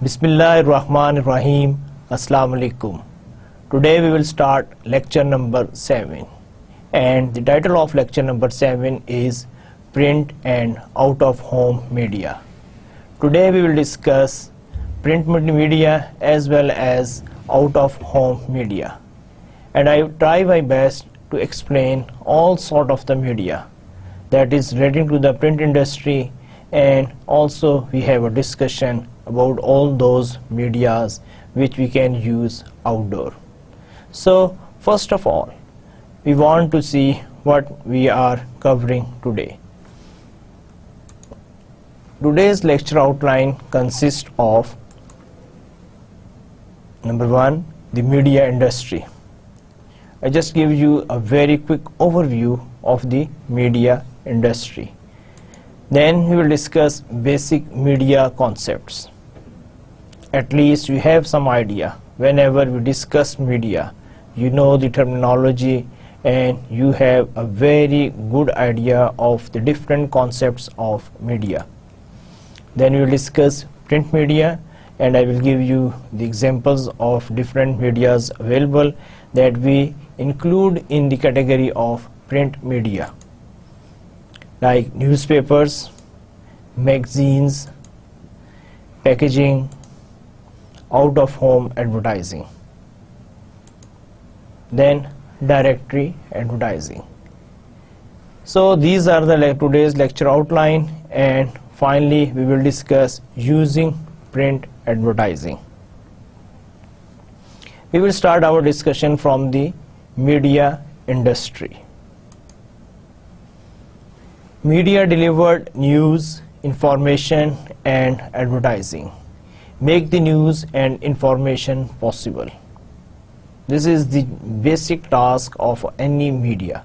Bismillah ar-Rahman ar-Rahim. Assalamu alaikum. Today we will start lecture number 7, and the title of lecture number 7 is Print and Out of Home Media. Today we will discuss print media as well as out of home media, and I try my best to explain all sort of the media that is relating to the print industry, and also we have a discussion about all those medias which we can use outdoor. So first of all, we want to see what we are covering today. Today's lecture outline consists of number 1, the media industry. I just give you a very quick overview of the media industry. Then we will discuss basic media concepts. At least you have some idea. Whenever we discuss media, you know the terminology and you have a very good idea of the different concepts of media. Then we will discuss print media, and I will give you the examples of different medias available that we include in the category of print media, like newspapers, magazines, packaging, out of home advertising, then directory advertising. So these are the today's lecture outline, and finally we will discuss using print advertising. We will start our discussion from the media industry. Media delivered news, information and advertising. Make the news and information possible. This is the basic task of any media.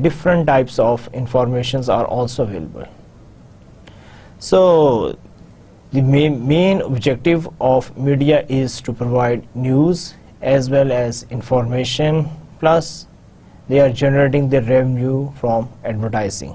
different types of informations are also available. So the main objective of media is to provide news as well as information, plus they are generating the revenue from advertising,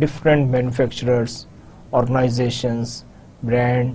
different manufacturers, organizations, brand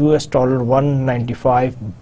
$195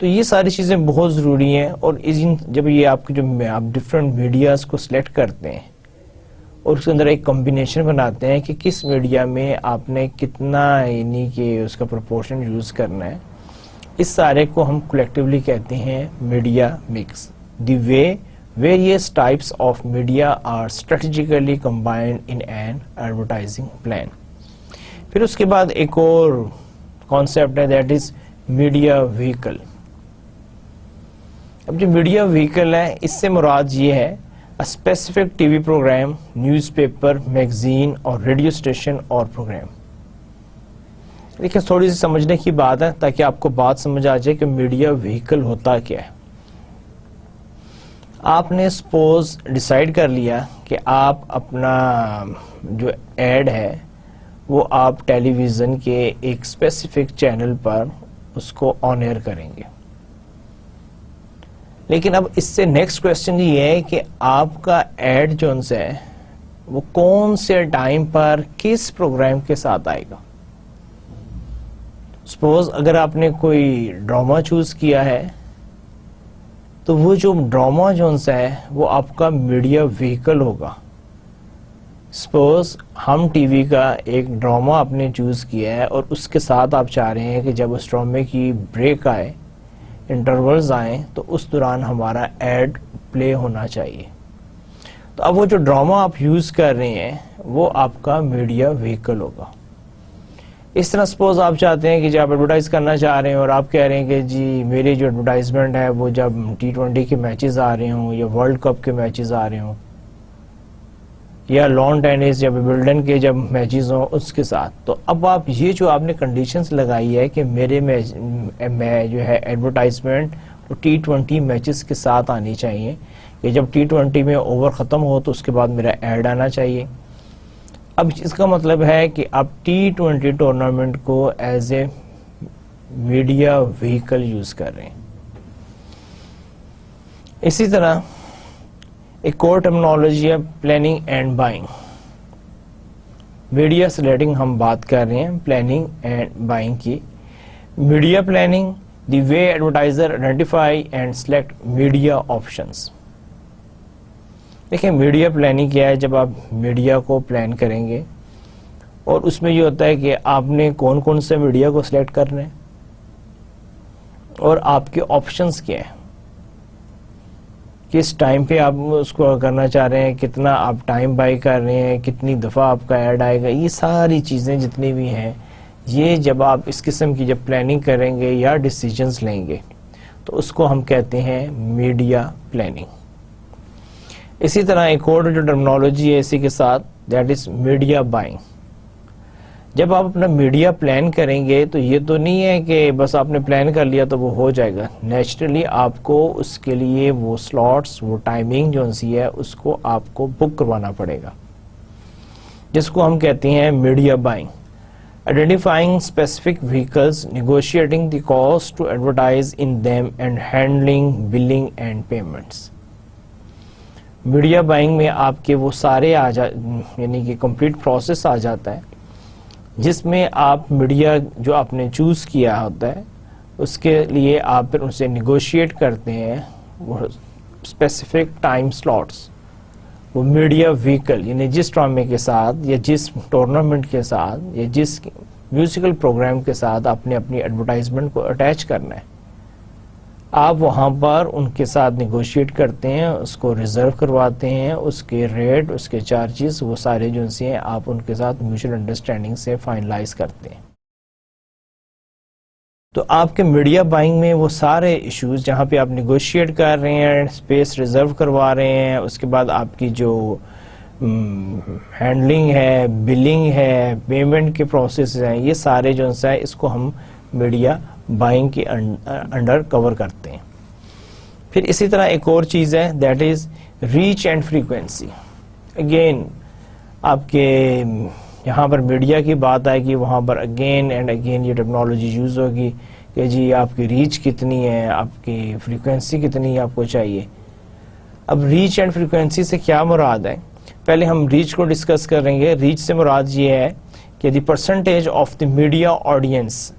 تو یہ ساری چیزیں بہت ضروری ہیں. اور جب یہ آپ ڈفرینٹ میڈیاز کو سلیکٹ کرتے ہیں اور اس کے اندر ایک کمبینیشن بناتے ہیں کہ کس میڈیا میں آپ نے کتنا یعنی کہ اس کا پروپورشن یوز کرنا ہے, اس سارے کو ہم کلیکٹیولی کہتے ہیں media mix. The way various types of media are strategically combined in an advertising plan. پھر اس کے بعد ایک اور کانسیپٹ ہے, دیٹ از میڈیا وہیکل. اب جو میڈیا وہیکل ہے اس سے مراد یہ ہے specific TV program, newspaper, magazine اور ریڈیو اسٹیشن اور پروگرام. لیکن تھوڑی سی سمجھنے کی بات ہے تاکہ آپ کو بات سمجھ آ جائے کہ میڈیا وہیکل ہوتا کیا ہے. آپ نے سپوز ڈیسائیڈ کر لیا کہ آپ اپنا جو ایڈ ہے وہ آپ ٹیلی ویژن کے ایک اسپیسیفک چینل پر اس کو آن ایئر کریں گے. لیکن اب اس سے نیکسٹ کوشچن یہ ہے کہ آپ کا ایڈ جو ہے وہ کون سے ٹائم پر کس پروگرام کے ساتھ آئے گا. سپوز اگر آپ نے کوئی ڈرامہ چوز کیا ہے تو وہ جو ڈرامہ جو ہے وہ آپ کا میڈیا وہیکل ہوگا. سپوز ہم ٹی وی کا ایک ڈرامہ آپ نے چوز کیا ہے اور اس کے ساتھ آپ چاہ رہے ہیں کہ جب اس ڈرامے کی بریک آئے, انٹرولز آئیں, تو اس دوران ہمارا ایڈ پلے ہونا چاہیے. تو اب وہ جو ڈرامہ آپ یوز کر رہے ہیں وہ آپ کا میڈیا وہیکل ہوگا. اس طرح سپوز آپ چاہتے ہیں کہ جب آپ ایڈورٹائز کرنا چاہ رہے ہیں اور آپ کہہ رہے ہیں کہ جی میری جو ایڈورٹائزمنٹ ہے وہ جب T20 کے میچز آ رہے ہوں یا ورلڈ کپ کے میچز آ رہے ہوں یا لان ٹینس یا ومبلڈن کے جب میچز ہوں اس کے ساتھ, تو اب آپ یہ جو آپ نے کنڈیشنز لگائی ہے کہ میرے میں جو ہے ایڈورٹائزمنٹ وہ T20 میچز کے ساتھ آنی چاہیے کہ جب T20 میں اوور ختم ہو تو اس کے بعد میرا ایڈ آنا چاہیے. اب اس کا مطلب ہے کہ آپ T20 ٹورنامنٹ کو as a media vehicle use کر رہے ہیں. اسی طرح ایک اور ٹرمنالوجی ہے planning and buying. Media selecting ہم بات کر رہے ہیں پلاننگ اینڈ بائنگ کی. Media planning, the way advertiser identify and select media options. دیکھیں میڈیا پلاننگ کیا ہے, جب آپ میڈیا کو پلان کریں گے اور اس میں یہ ہوتا ہے کہ آپ نے کون کون سے میڈیا کو سلیکٹ کرنا ہے اور آپ کے آپشنز کیا ہیں, کس ٹائم پہ آپ اس کو کرنا چاہ رہے ہیں, کتنا آپ ٹائم بائی کر رہے ہیں, کتنی دفعہ آپ کا ایڈ آئے گا. یہ ساری چیزیں جتنی بھی ہیں یہ جب آپ اس قسم کی جب پلاننگ کریں گے یا ڈیسیجنز لیں گے تو اس کو ہم کہتے ہیں میڈیا پلاننگ. اسی طرح ایک اور جو ٹرمنالوجی ہے اسی کے ساتھ, دیٹ از میڈیا بائنگ. جب آپ اپنا میڈیا پلان کریں گے تو یہ تو نہیں ہے کہ بس آپ نے پلان کر لیا تو وہ ہو جائے گا. نیچرلی آپ کو اس کے لیے وہ سلاٹس, وہ ٹائمنگ جو سی ہے اس کو آپ کو بک کروانا پڑے گا, جس کو ہم کہتے ہیں media buying. Identifying specific vehicles, negotiating the cost to advertise in them and handling billing and payments. Media buying میں آپ کے وہ سارے یعنی کہ کمپلیٹ پروسیس آ جاتا ہے جس میں آپ میڈیا جو آپ نے چوز کیا ہوتا ہے اس کے لیے آپ پھر ان سے نیگوشیٹ کرتے ہیں وہ اسپیسیفک ٹائم سلاٹس. وہ میڈیا وہیکل یعنی جس ڈرامے کے ساتھ یا جس ٹورنامنٹ کے ساتھ یا جس میوزیکل پروگرام کے ساتھ آپ نے اپنی ایڈورٹائزمنٹ کو اٹیچ کرنا ہے, آپ وہاں پر ان کے ساتھ نیگوشیٹ کرتے ہیں, اس کو ریزرو کرواتے ہیں, اس کے ریٹ, اس کے چارجز, وہ سارے جو ہیں آپ ان کے ساتھ میوچل انڈرسٹینڈنگ سے فائنلائز کرتے ہیں. تو آپ کے میڈیا بائنگ میں وہ سارے ایشوز جہاں پہ آپ نیگوشیٹ کر رہے ہیں, اسپیس ریزرو کروا رہے ہیں, اس کے بعد آپ کی جو ہینڈلنگ ہے, بلنگ ہے, پیمنٹ کے پروسیس ہیں, یہ سارے جو ہیں اس کو ہم میڈیا بائنگ کے انڈر کور کرتے ہیں. پھر اسی طرح ایک اور چیز ہے that is reach and frequency. Again آپ کے یہاں پر میڈیا کی بات آئے گی, وہاں پر اگین اینڈ اگین یہ ٹیکنالوجی یوز ہوگی کہ جی آپ کی ریچ کتنی ہے, آپ کی فریکوینسی کتنی آپ کو چاہیے. اب ریچ اینڈ فریکوینسی سے کیا مراد ہے, پہلے ہم ریچ کو ڈسکس کریں گے. ریچ سے مراد یہ ہے کہ the percentage of the media audience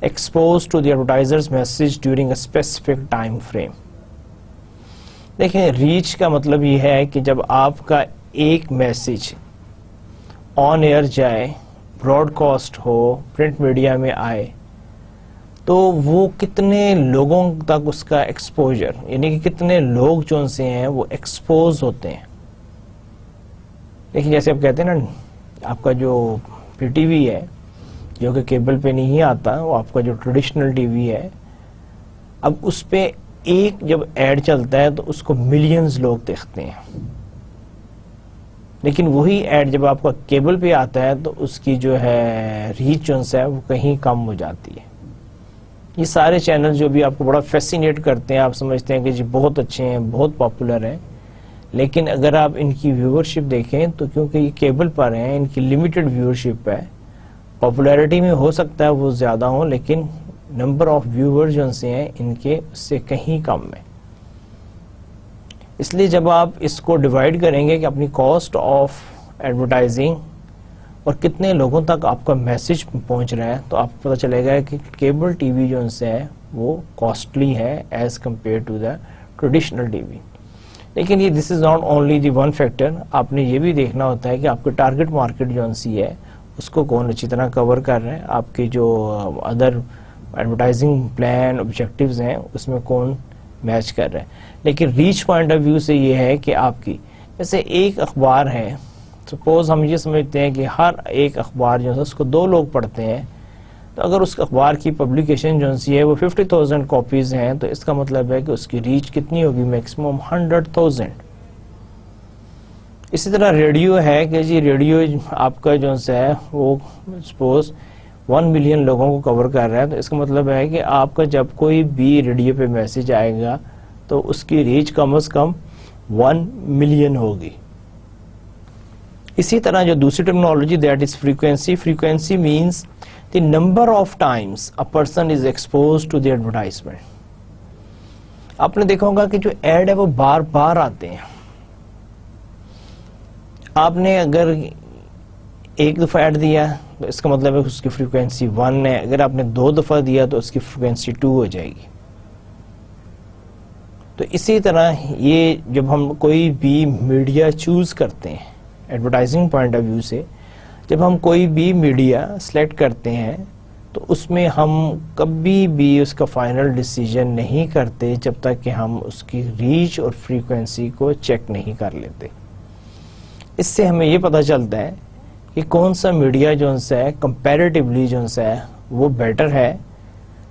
exposed to the advertiser's message during a specific time frame. دیکھیں ریچ کا مطلب یہ ہے کہ جب آپ کا ایک میسج آن ایئر جائے، براڈ کاسٹ ہو، پرنٹ میڈیا میں آئے، تو وہ کتنے لوگوں تک اس کا ایکسپوجر، یعنی کہ کتنے لوگ جو ان سے ہیں وہ ایکسپوز ہوتے ہیں. لیکن جیسے آپ کہتے ہیں نا، آپ کا جو پی ٹی وی ہے جو کہ کیبل پہ نہیں آتا، وہ آپ کا جو ٹریڈیشنل ٹی وی ہے، اب اس پہ ایک جب ایڈ چلتا ہے تو اس کو ملینز لوگ دیکھتے ہیں. لیکن وہی ایڈ جب آپ کا کیبل پہ آتا ہے تو اس کی جو ہے ریچ جو ہے وہ کہیں کم ہو جاتی ہے. یہ سارے چینل جو بھی آپ کو بڑا فیسینیٹ کرتے ہیں، آپ سمجھتے ہیں کہ جی بہت اچھے ہیں، بہت پاپولر ہیں، لیکن اگر آپ ان کی ویورشپ دیکھیں تو کیونکہ یہ کیبل پر ہیں، ان کی لمیٹڈ ویورشپ ہے، پاپولیرٹی میں ہو سکتا ہے وہ زیادہ ہوں، لیکن نمبر آف ویور جو ان سے ہیں ان کے اس سے کہیں کم ہے. اس لیے جب آپ اس کو ڈیوائڈ کریں گے کہ اپنی کاسٹ آف ایڈورٹائزنگ اور کتنے لوگوں تک آپ کا میسج پہنچ رہا ہے، تو آپ کو پتہ چلے گا کہ کیبل ٹی وی جو ان سے ہے وہ کاسٹلی ہے as compare to the traditional T V. لیکن یہ this is not only the one factor, آپ نے یہ بھی دیکھنا ہوتا ہے کہ آپ کی ٹارگٹ مارکیٹ جو ان سی ہے اس کو کون اچھی طرح کور کر رہے ہیں، آپ کے جو ادر ایڈورٹائزنگ پلان آبجیکٹیوز ہیں اس میں کون میچ کر رہے ہیں. لیکن ریچ پوائنٹ آف ویو سے یہ ہے کہ آپ کی جیسے ایک اخبار ہے، سپوز ہم یہ سمجھتے ہیں کہ ہر ایک اخبار جو ہے اس کو 2 لوگ پڑھتے ہیں، تو اگر اس اخبار کی پبلیکیشن جو ہے وہ 50,000 کاپیز ہیں تو اس کا مطلب ہے کہ اس کی ریچ کتنی ہوگی؟ میکسیمم 100,000. اسی طرح ریڈیو ہے کہ جی ریڈیو آپ کا جو ہے وہ سپوز 1 ملین لوگوں کو کور کر رہا ہے، تو اس کا مطلب ہے کہ آپ کا جب کوئی بھی ریڈیو پہ میسج آئے گا تو اس کی ریچ کم از کم 1 ملین ہوگی. اسی طرح جو دوسری terminology that is frequency. Frequency means the number of times a person is expose to the advertisement. آپ نے دیکھا ہوگا کہ جو ایڈ ہے وہ بار بار آتے ہیں. آپ نے اگر ایک دفعہ ایڈ دیا تو اس کا مطلب ہے کہ اس کی فریکوینسی 1 ہے، اگر آپ نے 2 دفعہ دیا تو اس کی فریکوینسی 2 ہو جائے گی. تو اسی طرح یہ جب ہم کوئی بھی میڈیا چوز کرتے ہیں ایڈورٹائزنگ پوائنٹ آف ویو سے، جب ہم کوئی بھی میڈیا سلیکٹ کرتے ہیں تو اس میں ہم کبھی بھی اس کا فائنل ڈیسیجن نہیں کرتے جب تک کہ ہم اس کی ریچ اور فریکوینسی کو چیک نہیں کر لیتے. اس سے ہمیں یہ پتہ چلتا ہے کہ کون سا میڈیا جو ہے کمپیریٹیولی جو ہے وہ بیٹر ہے،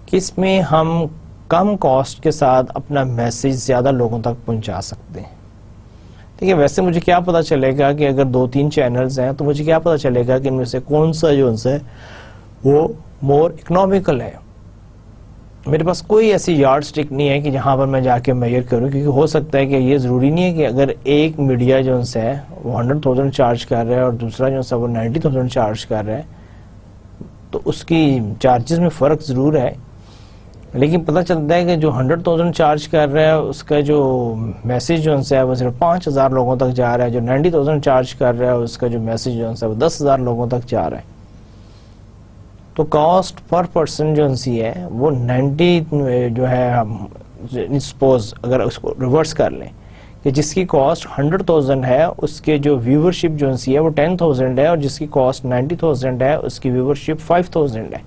کہ اس میں ہم کم کاسٹ کے ساتھ اپنا میسج زیادہ لوگوں تک پہنچا سکتے ہیں. ٹھیک ہے، ویسے مجھے کیا پتا چلے گا کہ اگر 2-3 چینلز ہیں تو مجھے کیا پتا چلے گا کہ ان میں سے کون سا جو ہے وہ مور اکنامیکل ہے. میرے پاس کوئی ایسی یارڈ سٹک نہیں ہے کہ جہاں پر میں جا کے میئر کروں، کیونکہ ہو سکتا ہے کہ یہ ضروری نہیں ہے کہ اگر ایک میڈیا جو ہے وہ 100,000 چارج کر رہا ہے اور دوسرا جو ہے وہ 90,000 چارج کر رہا ہے تو اس کی چارجز میں فرق ضرور ہے. لیکن پتہ چلتا ہے کہ جو 100,000 چارج کر رہا ہے اس کا جو میسج جو ہے وہ صرف 5,000 لوگوں تک جا رہا ہے، جو 90,000 چارج کر رہا ہے اس کا جو میسج جو ہے وہ 10,000 لوگوں تک جا رہا ہے. تو کاسٹ پر پرسن جو ہے وہ 90 جو ہے سپوز اگر اس کو ریورس کر لیں کہ جس کی کاسٹ 100,000 ہے اس کے جو ویورشپ جو ہے وہ 10,000 ہے، اور جس کی کاسٹ 90,000 ہے اس کی ویورشپ 5,000 ہے.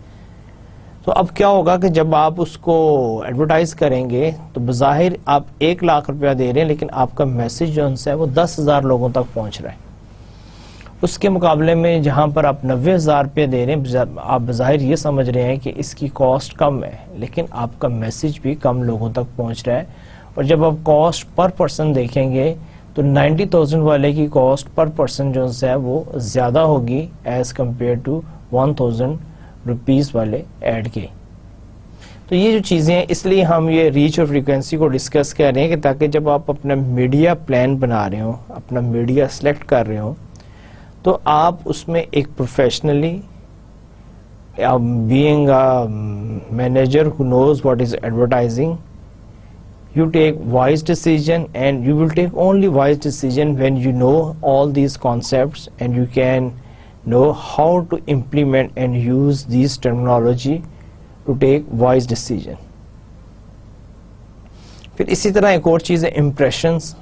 تو اب کیا ہوگا کہ جب آپ اس کو ایڈورٹائز کریں گے تو بظاہر آپ 1 لاکھ روپیہ دے رہے ہیں، لیکن آپ کا میسج جو ہے وہ 10,000 لوگوں تک پہنچ رہا ہے. اس کے مقابلے میں جہاں پر آپ 90,000 روپے دے رہے ہیں، آپ بظاہر یہ سمجھ رہے ہیں کہ اس کی کاسٹ کم ہے، لیکن آپ کا میسج بھی کم لوگوں تک پہنچ رہا ہے. اور جب آپ کاسٹ پر پرسن دیکھیں گے تو 90,000 والے کی کاسٹ پر پرسن جو ہے وہ زیادہ ہوگی ایز کمپیئر ٹو 1,000 روپیز والے ایڈ کے. تو یہ جو چیزیں ہیں، اس لیے ہم یہ ریچ اور فریکوینسی کو ڈسکس کر رہے ہیں کہ تاکہ جب آپ اپنا میڈیا پلان بنا رہے ہوں، اپنا میڈیا سلیکٹ کر رہے ہوں، تو آپ اس میں ایک professionally being a manager who knows what is advertising, you take wise decision, and you will take only wise decision when you know all these concepts and you can know how to implement and use these terminology to to take wise decision. پھر اسی طرح ایک اور چیز ہے impressions.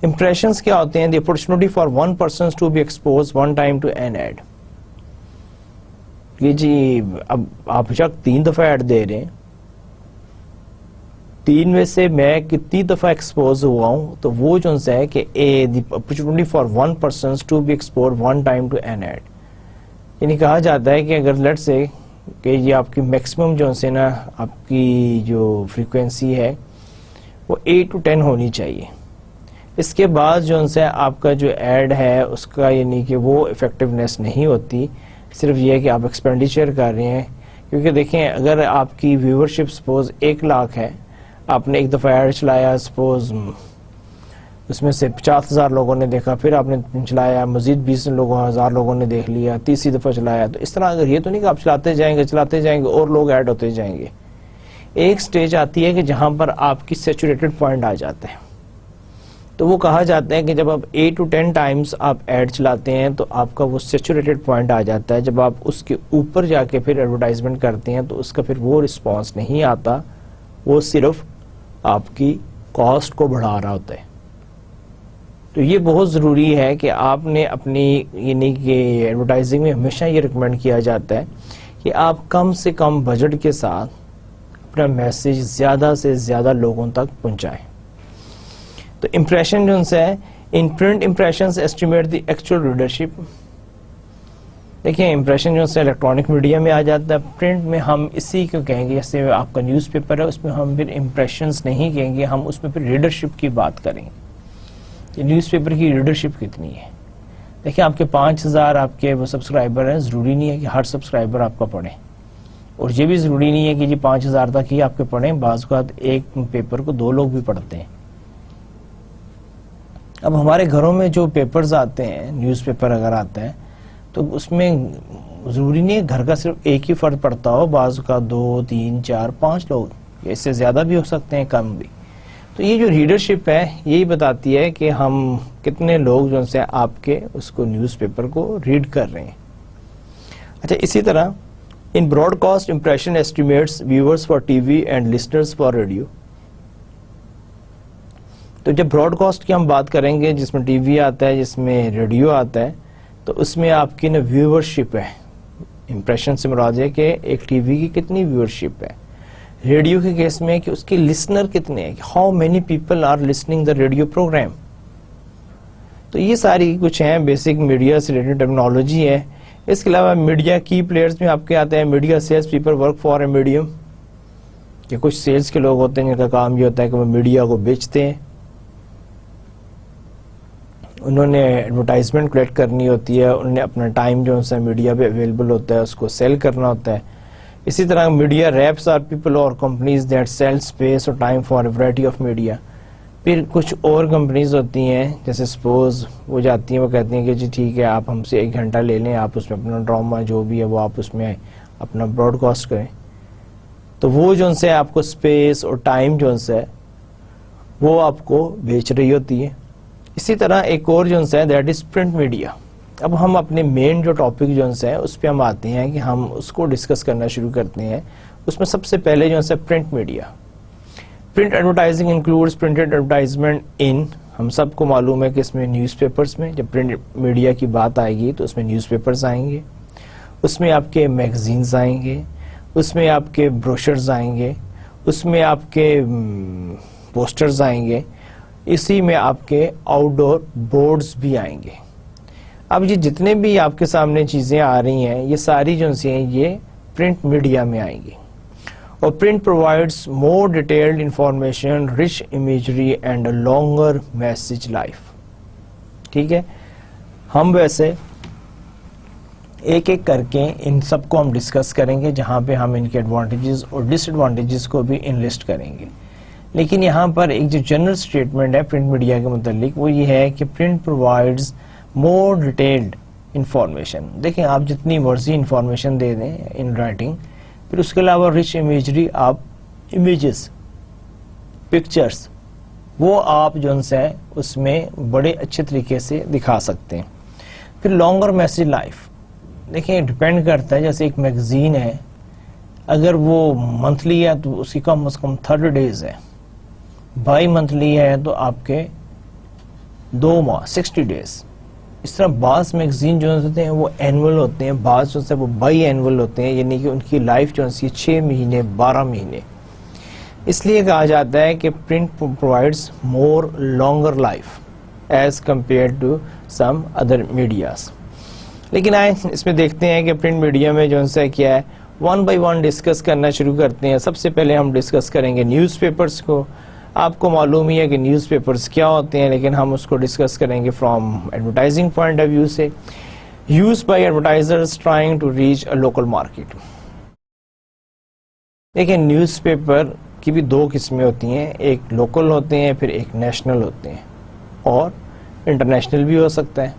Impressions کیا ہوتے ہیں؟ The opportunity for one person to be expose one time to an ad. یہ جی اب آپ شک 3 دفعہ ایڈ دے رہے ہیں, 3 میں سے میں کتنی دفعہ ایکسپوز ہوا ہوں, تو وہ جو ہے کہ the opportunity for one person to be expose one time to an ad. یعنی کہا جاتا ہے کہ اگر لیٹ سے کہ یہ آپ کی میکسیمم جو ہے نا آپ کی جو فریکوینسی ہے وہ 8 to 10 ہونی چاہیے. اس کے بعد جو ہے آپ کا جو ایڈ ہے اس کا یعنی کہ وہ افیکٹونیس نہیں ہوتی. صرف یہ ہے کہ آپ ایکسپینڈیچر کر رہے ہیں. کیونکہ دیکھیں اگر آپ کی ویورشپ سپوز 1 لاکھ ہے, آپ نے ایک دفعہ ایڈ چلایا, سپوز اس میں سے 50,000 لوگوں نے دیکھا, پھر آپ نے چلایا, مزید 20,000 لوگوں نے دیکھ لیا, تیسری دفعہ چلایا. تو اس طرح اگر یہ تو نہیں کہ آپ چلاتے جائیں گے اور لوگ ایڈ ہوتے جائیں گے. ایک سٹیج آتی ہے کہ جہاں پر آپ کی سیچوریٹڈ پوائنٹ آ جاتا ہے. تو وہ کہا جاتا ہے کہ جب آپ 8 to 10 ٹائمز آپ ایڈ چلاتے ہیں تو آپ کا وہ سیچوریٹڈ پوائنٹ آ جاتا ہے. جب آپ اس کے اوپر جا کے پھر ایڈورٹائزمنٹ کرتے ہیں تو اس کا پھر وہ رسپانس نہیں آتا, وہ صرف آپ کی کاسٹ کو بڑھا رہا ہوتا ہے. تو یہ بہت ضروری ہے کہ آپ نے اپنی یعنی کہ ایڈورٹائزنگ میں ہمیشہ یہ ریکمینڈ کیا جاتا ہے کہ آپ کم سے کم بجٹ کے ساتھ اپنا میسیج زیادہ سے زیادہ لوگوں تک پہنچائیں. تو امپریشن جو ہے in print impressions estimate the actual readership. دیکھیں امپریشن جو ہے الیکٹرانک میڈیا میں آ جاتا ہے, پرنٹ میں ہم اسی کو کہیں گے. جیسے آپ کا نیوز پیپر ہے اس میں ہم پھر امپریشنز نہیں کہیں گے, ہم اس میں پھر ریڈرشپ کی بات کریں گے. نیوز پیپر کی ریڈرشپ کتنی ہے؟ دیکھیں آپ کے 5,000 آپ کے وہ سبسکرائبر ہیں, ضروری نہیں ہے کہ ہر سبسکرائبر آپ کا پڑھیں, اور یہ بھی ضروری نہیں ہے کہ جی 5,000 تک ہی آپ کے پڑھیں. بعض اوقات ایک پیپر کو 2 لوگ بھی پڑھتے ہیں. اب ہمارے گھروں میں جو پیپرز آتے ہیں, نیوز پیپر اگر آتا ہے تو اس میں ضروری نہیں ہے گھر کا صرف ایک ہی فرد پڑھتا ہو, بعض اوقات 2, 3, 4, 5 لوگ, اس سے زیادہ بھی ہو سکتے ہیں, کم بھی. تو یہ جو ریڈرشپ ہے یہی بتاتی ہے کہ ہم کتنے لوگ جو سے آپ کے اس کو نیوز پیپر کو ریڈ کر رہے ہیں. اچھا اسی طرح ان broadcast impression estimates viewers for TV and listeners for radio. تو جب براڈ کاسٹ کی ہم بات کریں گے جس میں ٹی وی آتا ہے, جس میں ریڈیو آتا ہے, تو اس میں آپ کی نا ویورشپ ہے. امپریشن سے مراد ہے کہ ایک ٹی وی کی کتنی ویورشپ ہے, ریڈیو کے کیس میں کہ اس کے لسنر کتنے ہیں, how many people are listening the radio program. تو یہ ساری کچھ ہیں بیسک میڈیا سے ریلیٹڈ ٹرمنالوجی ہے. اس کے علاوہ میڈیا کی پلیئرز میں آپ کے آتے ہیں media sales people work for a medium, کہ کچھ سیلز کے لوگ ہوتے ہیں جن کا کام یہ ہوتا ہے کہ وہ میڈیا کو بیچتے ہیں. انہوں نے ایڈورٹائزمنٹ کلیکٹ کرنی ہوتی ہے, انہوں نے اپنا ٹائم جو ہے میڈیا پہ اویلیبل ہوتا ہے اس کو سیل کرنا ہوتا ہے. اسی طرح میڈیا ریپس آر پیپل اور کمپنیز دیٹ سیل اسپیس اور time for variety of media. پھر کچھ اور کمپنیز ہوتی ہیں جیسے سپوز وہ جاتی ہیں, وہ کہتی ہیں کہ جی ٹھیک ہے آپ ہم سے 1 گھنٹہ لے لیں, آپ اس میں اپنا ڈرامہ جو بھی ہے وہ آپ اس میں اپنا براڈ کاسٹ کریں. تو وہ جو ان سے آپ کو اسپیس اور ٹائم جو ان سے وہ آپ کو بیچ رہی ہوتی ہے. اسی طرح ایک اور جو ہے دیٹ از پرنٹ میڈیا. اب ہم اپنے مین جو ٹاپک جو ہے اس پہ ہم آتے ہیں کہ ہم اس کو ڈسکس کرنا شروع کرتے ہیں. اس میں سب سے پہلے جو ہے print media. Print advertising includes printed advertisement in, ہم سب کو معلوم ہے کہ اس میں نیوز پیپرز میں جب پرنٹ میڈیا کی بات آئے گی تو اس میں نیوز پیپرز آئیں گے, اس میں آپ کے میگزینز آئیں گے, اس میں آپ کے بروشرز آئیں گے, اس میں آپ کے پوسٹرز آئیں گے, اسی میں آپ کے آؤٹ ڈور بورڈز بھی آئیں گے. اب یہ جتنے بھی آپ کے سامنے چیزیں آ رہی ہیں یہ ساری جو ہیں یہ پرنٹ میڈیا میں آئیں گی. اور print provides more detailed information, rich imagery and longer message life. ٹھیک ہے, ہم ویسے ایک ایک کر کے ان سب کو ہم ڈسکس کریں گے جہاں پہ ہم ان کے ایڈوانٹیجز اور ڈس ایڈوانٹیجز کو بھی انلسٹ کریں گے. لیکن یہاں پر ایک جو جنرل سٹیٹمنٹ ہے پرنٹ میڈیا کے متعلق وہ یہ ہے کہ print provides more detailed information. دیکھیں آپ جتنی مرضی انفارمیشن دے دیں ان رائٹنگ, پھر اس کے علاوہ رچ امیجری, آپ امیجز پکچرز وہ آپ جو ہے اس میں بڑے اچھے طریقے سے دکھا سکتے ہیں. پھر لانگر میسج لائف, دیکھیں ڈپینڈ کرتا ہے, جیسے ایک میگزین ہے اگر وہ منتھلی ہے تو اس کی کم از کم 30 days ہے، بائی منتھلی ہے تو آپ کے 2 ماہ 60 days. اس طرح بعض میگزین جو ہوتے ہیں وہ اینول ہوتے ہیں، بعض جو ہے وہ بائی اینول ہوتے ہیں، یعنی کہ ان کی لائف جو ہے 6 مہینے 12 مہینے. اس لیے کہا جاتا ہے کہ print provides more longer life as compare to some other medias. لیکن آئے اس میں دیکھتے ہیں کہ پرنٹ میڈیا میں جو ہے کیا ہے، 1 by 1 ڈسکس کرنا شروع کرتے ہیں. سب سے پہلے ہم ڈسکس کریں گے نیوز پیپرز کو. آپ کو معلوم ہی ہے کہ نیوز پیپرز کیا ہوتے ہیں، لیکن ہم اس کو ڈسکس کریں گے from advertising point of view سے. Use by advertisers trying to reach a local market. دیکھیں نیوز پیپر کی بھی 2 قسمیں ہوتی ہیں، ایک لوکل ہوتے ہیں پھر ایک نیشنل ہوتے ہیں، اور انٹرنیشنل بھی ہو سکتا ہے.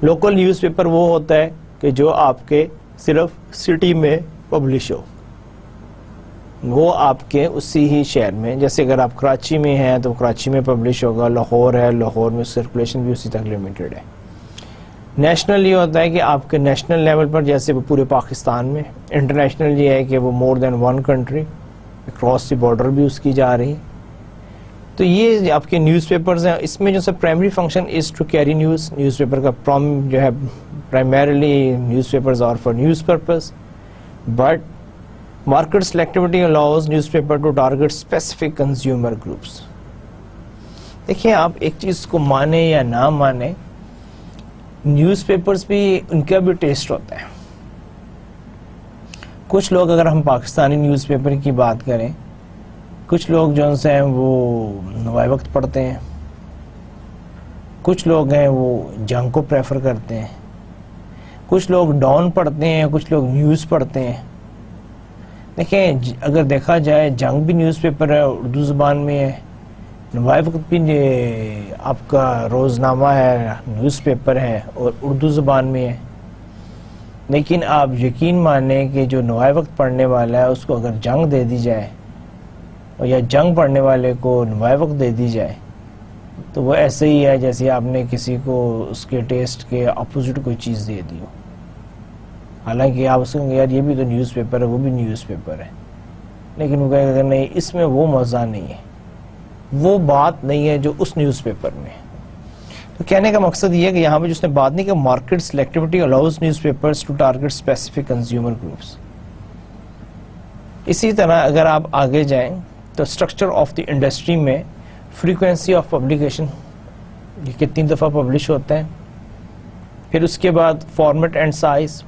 لوکل نیوز پیپر وہ ہوتا ہے کہ جو آپ کے صرف سٹی میں پبلش ہو، وہ آپ کے اسی ہی شہر میں. جیسے اگر آپ کراچی میں ہیں تو کراچی میں پبلش ہوگا، لاہور ہے لاہور میں سرکولیشن بھی اسی تک لمیٹڈ ہے. نیشنل یہ ہوتا ہے کہ آپ کے نیشنل لیول پر، جیسے وہ پورے پاکستان میں. انٹرنیشنل یہ ہے کہ وہ مور دین 1 country، اکراس دی بارڈر بھی اس کی جا رہی. تو یہ آپ کے نیوز پیپرز ہیں. اس میں جو سب primary function is to carry news. Newspaper کا جو ہے primarily newspapers are for news purpose, but market selectivity allows newspaper to target specific consumer groups. دیکھیں آپ ایک چیز کو مانیں یا نہ مانیں، نیوز پیپرز بھی ان کا بھی ٹیسٹ ہوتا ہے. کچھ لوگ، اگر ہم پاکستانی نیوز پیپر کی بات کریں، کچھ لوگ جو ہیں وہ نوائے وقت پڑھتے ہیں، کچھ لوگ ہیں وہ جنگ کو پریفر کرتے ہیں، کچھ لوگ ڈان پڑھتے ہیں، کچھ لوگ نیوز پڑھتے ہیں. دیکھیں اگر دیکھا جائے جنگ بھی نیوز پیپر ہے، اردو زبان میں ہے. نوائے وقت بھی آپ کا روزنامہ ہے، نیوز پیپر ہے اور اردو زبان میں ہے. لیکن آپ یقین مانیں کہ جو نوائے وقت پڑھنے والا ہے اس کو اگر جنگ دے دی جائے، اور یا جنگ پڑھنے والے کو نوائے وقت دے دی جائے، تو وہ ایسے ہی ہے جیسے آپ نے کسی کو اس کے ٹیسٹ کے اپوزٹ کوئی چیز دے دی ہو. حالانکہ آپ اس کو یار یہ بھی تو نیوز پیپر ہے، وہ بھی نیوز پیپر ہے، لیکن وہ کہے گا نہیں، اس میں وہ مزہ نہیں ہے، وہ بات نہیں ہے جو اس نیوز پیپر میں. تو کہنے کا مقصد یہ ہے کہ یہاں پہ جس نے بات نہیں کہ market selectivity allows newspapers to target specific consumer groups. اسی طرح اگر آپ آگے جائیں تو اسٹرکچر آف دی انڈسٹری میں فریکوینسی آف پبلیکیشن، یہ کتنی دفعہ پبلش ہوتا ہے. پھر اس کے بعد فارمیٹ اینڈ سائز.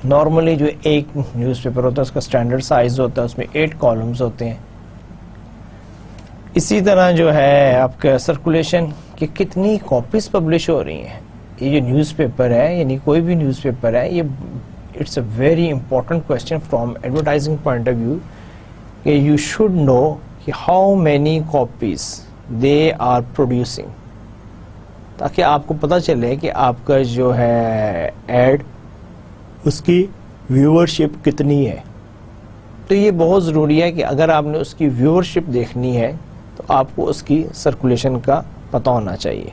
نارملی جو ایک نیوز پیپر ہوتا ہے اس کا اسٹینڈرڈ سائز ہوتا ہے، اس میں 8 کالمز ہوتے ہیں. اسی طرح جو ہے آپ کا سرکولیشن، کہ کتنی کاپیز پبلش ہو رہی ہیں. یہ جو نیوز پیپر ہے، یعنی کوئی بھی نیوز پیپر ہے، یہ it's a very important question from advertising point of view, کہ یو شوڈ نو کہ how many copies they are producing, تاکہ آپ کو پتہ چلے کہ آپ کا جو ہے ایڈ، اس کی ویورشپ کتنی ہے. تو یہ بہت ضروری ہے کہ اگر آپ نے اس کی ویورشپ دیکھنی ہے تو آپ کو اس کی سرکولیشن کا پتہ ہونا چاہیے.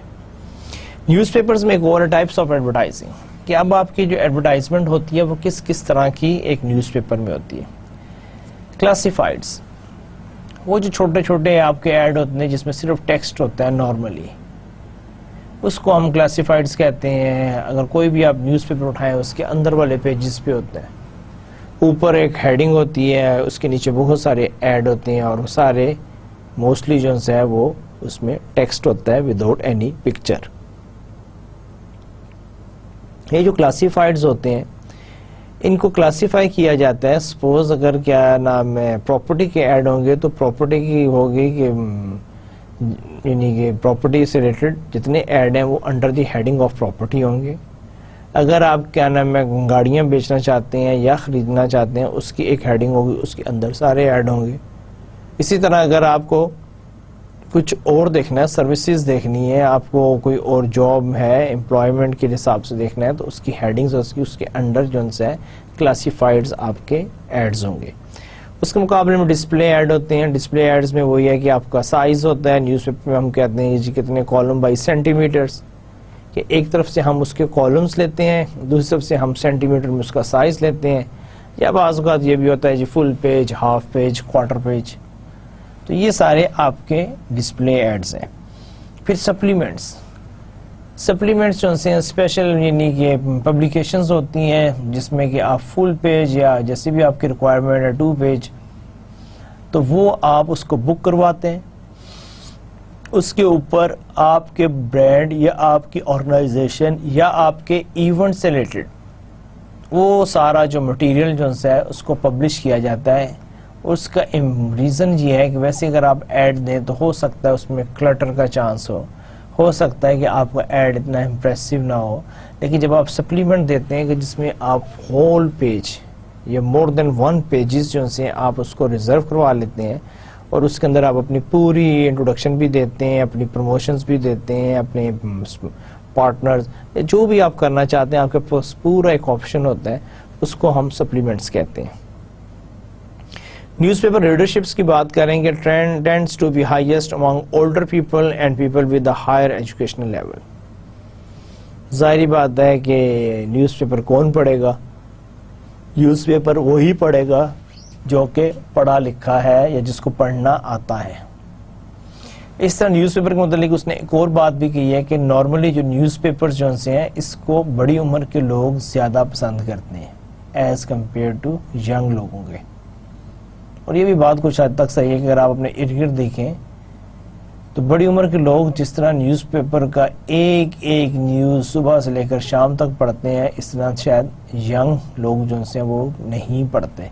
نیوز پیپرز میں ایک اور ٹائپس آف ایڈورٹائزنگ، کہ اب آپ کی جو ایڈورٹائزمنٹ ہوتی ہے وہ کس طرح کی ایک نیوز پیپر میں ہوتی ہے. کلاسیفائڈز، وہ جو چھوٹے چھوٹے آپ کے ایڈ ہوتے ہیں جس میں صرف ٹیکسٹ ہوتا ہے نارملی، اس کو ہم کلاسیفائڈز کہتے ہیں. اگر کوئی بھی آپ نیوز پیپر اٹھائیں اس کے اندر والے پیجز پہ ہوتے ہیں، اوپر ایک ہیڈنگ ہوتی ہے، اس کے نیچے بہت سارے ایڈ ہوتے ہیں، اور وہ سارے موسٹلی جو ہے وہ اس میں ٹیکسٹ ہوتا ہے وداؤٹ اینی پکچر. یہ جو کلاسیفائڈز ہوتے ہیں ان کو کلاسیفائی کیا جاتا ہے. سپوز اگر کیا نام ہے پراپرٹی کے ایڈ ہوں گے تو پراپرٹی کی ہوگی کہ یعنی کہ پراپرٹی سے ریلیٹڈ جتنے ایڈ ہیں وہ under the heading of property ہوں گے. اگر آپ کیا نام ہے گاڑیاں بیچنا چاہتے ہیں یا خریدنا چاہتے ہیں، اس کی ایک ہیڈنگ ہوگی، اس کے اندر سارے ایڈ ہوں گے. اسی طرح اگر آپ کو کچھ اور دیکھنا ہے، سروسز دیکھنی ہے، آپ کو کوئی اور جاب ہے امپلائمنٹ کے حساب سے دیکھنا ہے، تو اس کی ہیڈنگز اس کے انڈر جو ہے کلاسیفائڈز آپ کے ایڈز ہوں گے. اس کے مقابلے میں ڈسپلے ایڈ ہوتے ہیں. ڈسپلے ایڈز میں وہی ہے کہ آپ کا سائز ہوتا ہے. نیوز پیپر میں ہم کہتے ہیں جی کتنے کالم بائی سینٹی میٹرز، کہ ایک طرف سے ہم اس کے کالمز لیتے ہیں، دوسری طرف سے ہم سینٹی میٹر میں اس کا سائز لیتے ہیں. یا بعض اوقات یہ بھی ہوتا ہے جی full page, half page, quarter page. تو یہ سارے آپ کے ڈسپلے ایڈز ہیں. پھر سپلیمنٹس جو ہیں اسپیشل یعنی کہ پبلیکیشنز ہوتی ہیں جس میں کہ آپ فل پیج یا جیسے بھی آپ کی ریکوائرمنٹ ہے 2 پیج، تو وہ آپ اس کو بک کرواتے ہیں. اس کے اوپر آپ کے برانڈ یا آپ کی آرگنائزیشن یا آپ کے ایونٹ سے ریلیٹڈ وہ سارا جو مٹیریل جو ہے اس کو پبلش کیا جاتا ہے. اس کا ریزن یہ ہے کہ ویسے اگر آپ ایڈ دیں تو ہو سکتا ہے اس میں کلٹر کا چانس ہو سکتا ہے کہ آپ کا ایڈ اتنا امپریسو نہ ہو. لیکن جب آپ سپلیمنٹ دیتے ہیں کہ جس میں آپ ہول پیج یا مور دین 1 پیجز جو سے آپ اس کو ریزرو کروا لیتے ہیں اور اس کے اندر آپ اپنی پوری انٹروڈکشن بھی دیتے ہیں، اپنی پروموشنز بھی دیتے ہیں، اپنے پارٹنرز جو بھی آپ کرنا چاہتے ہیں، آپ کے پاس پورا ایک آپشن ہوتا ہے، اس کو ہم سپلیمنٹس کہتے ہیں. نیوز پیپر ریڈرشپس کی بات کریں گے. Trend tends to be highest among older people and people with a higher educational level. ظاہری بات ہے کہ نیوز پیپر کون پڑھے گا؟ نیوز پیپر وہی پڑھے گا جو کہ پڑھا لکھا ہے یا جس کو پڑھنا آتا ہے. اس طرح نیوز پیپر کے متعلق اس نے ایک اور بات بھی کی ہے کہ نارملی جو نیوز پیپر جو ہیں اس کو بڑی عمر کے لوگ زیادہ پسند کرتے ہیں ایز کمپیئر ٹو ینگ لوگوں کے. اور یہ بھی بات کچھ حد تک صحیح ہے کہ اگر آپ اپنے ارد گرد دیکھیں تو بڑی عمر کے لوگ جس طرح نیوز پیپر کا ایک نیوز صبح سے لے کر شام تک پڑھتے ہیں، اس طرح شاید ینگ لوگ جو ہیں وہ نہیں پڑھتے.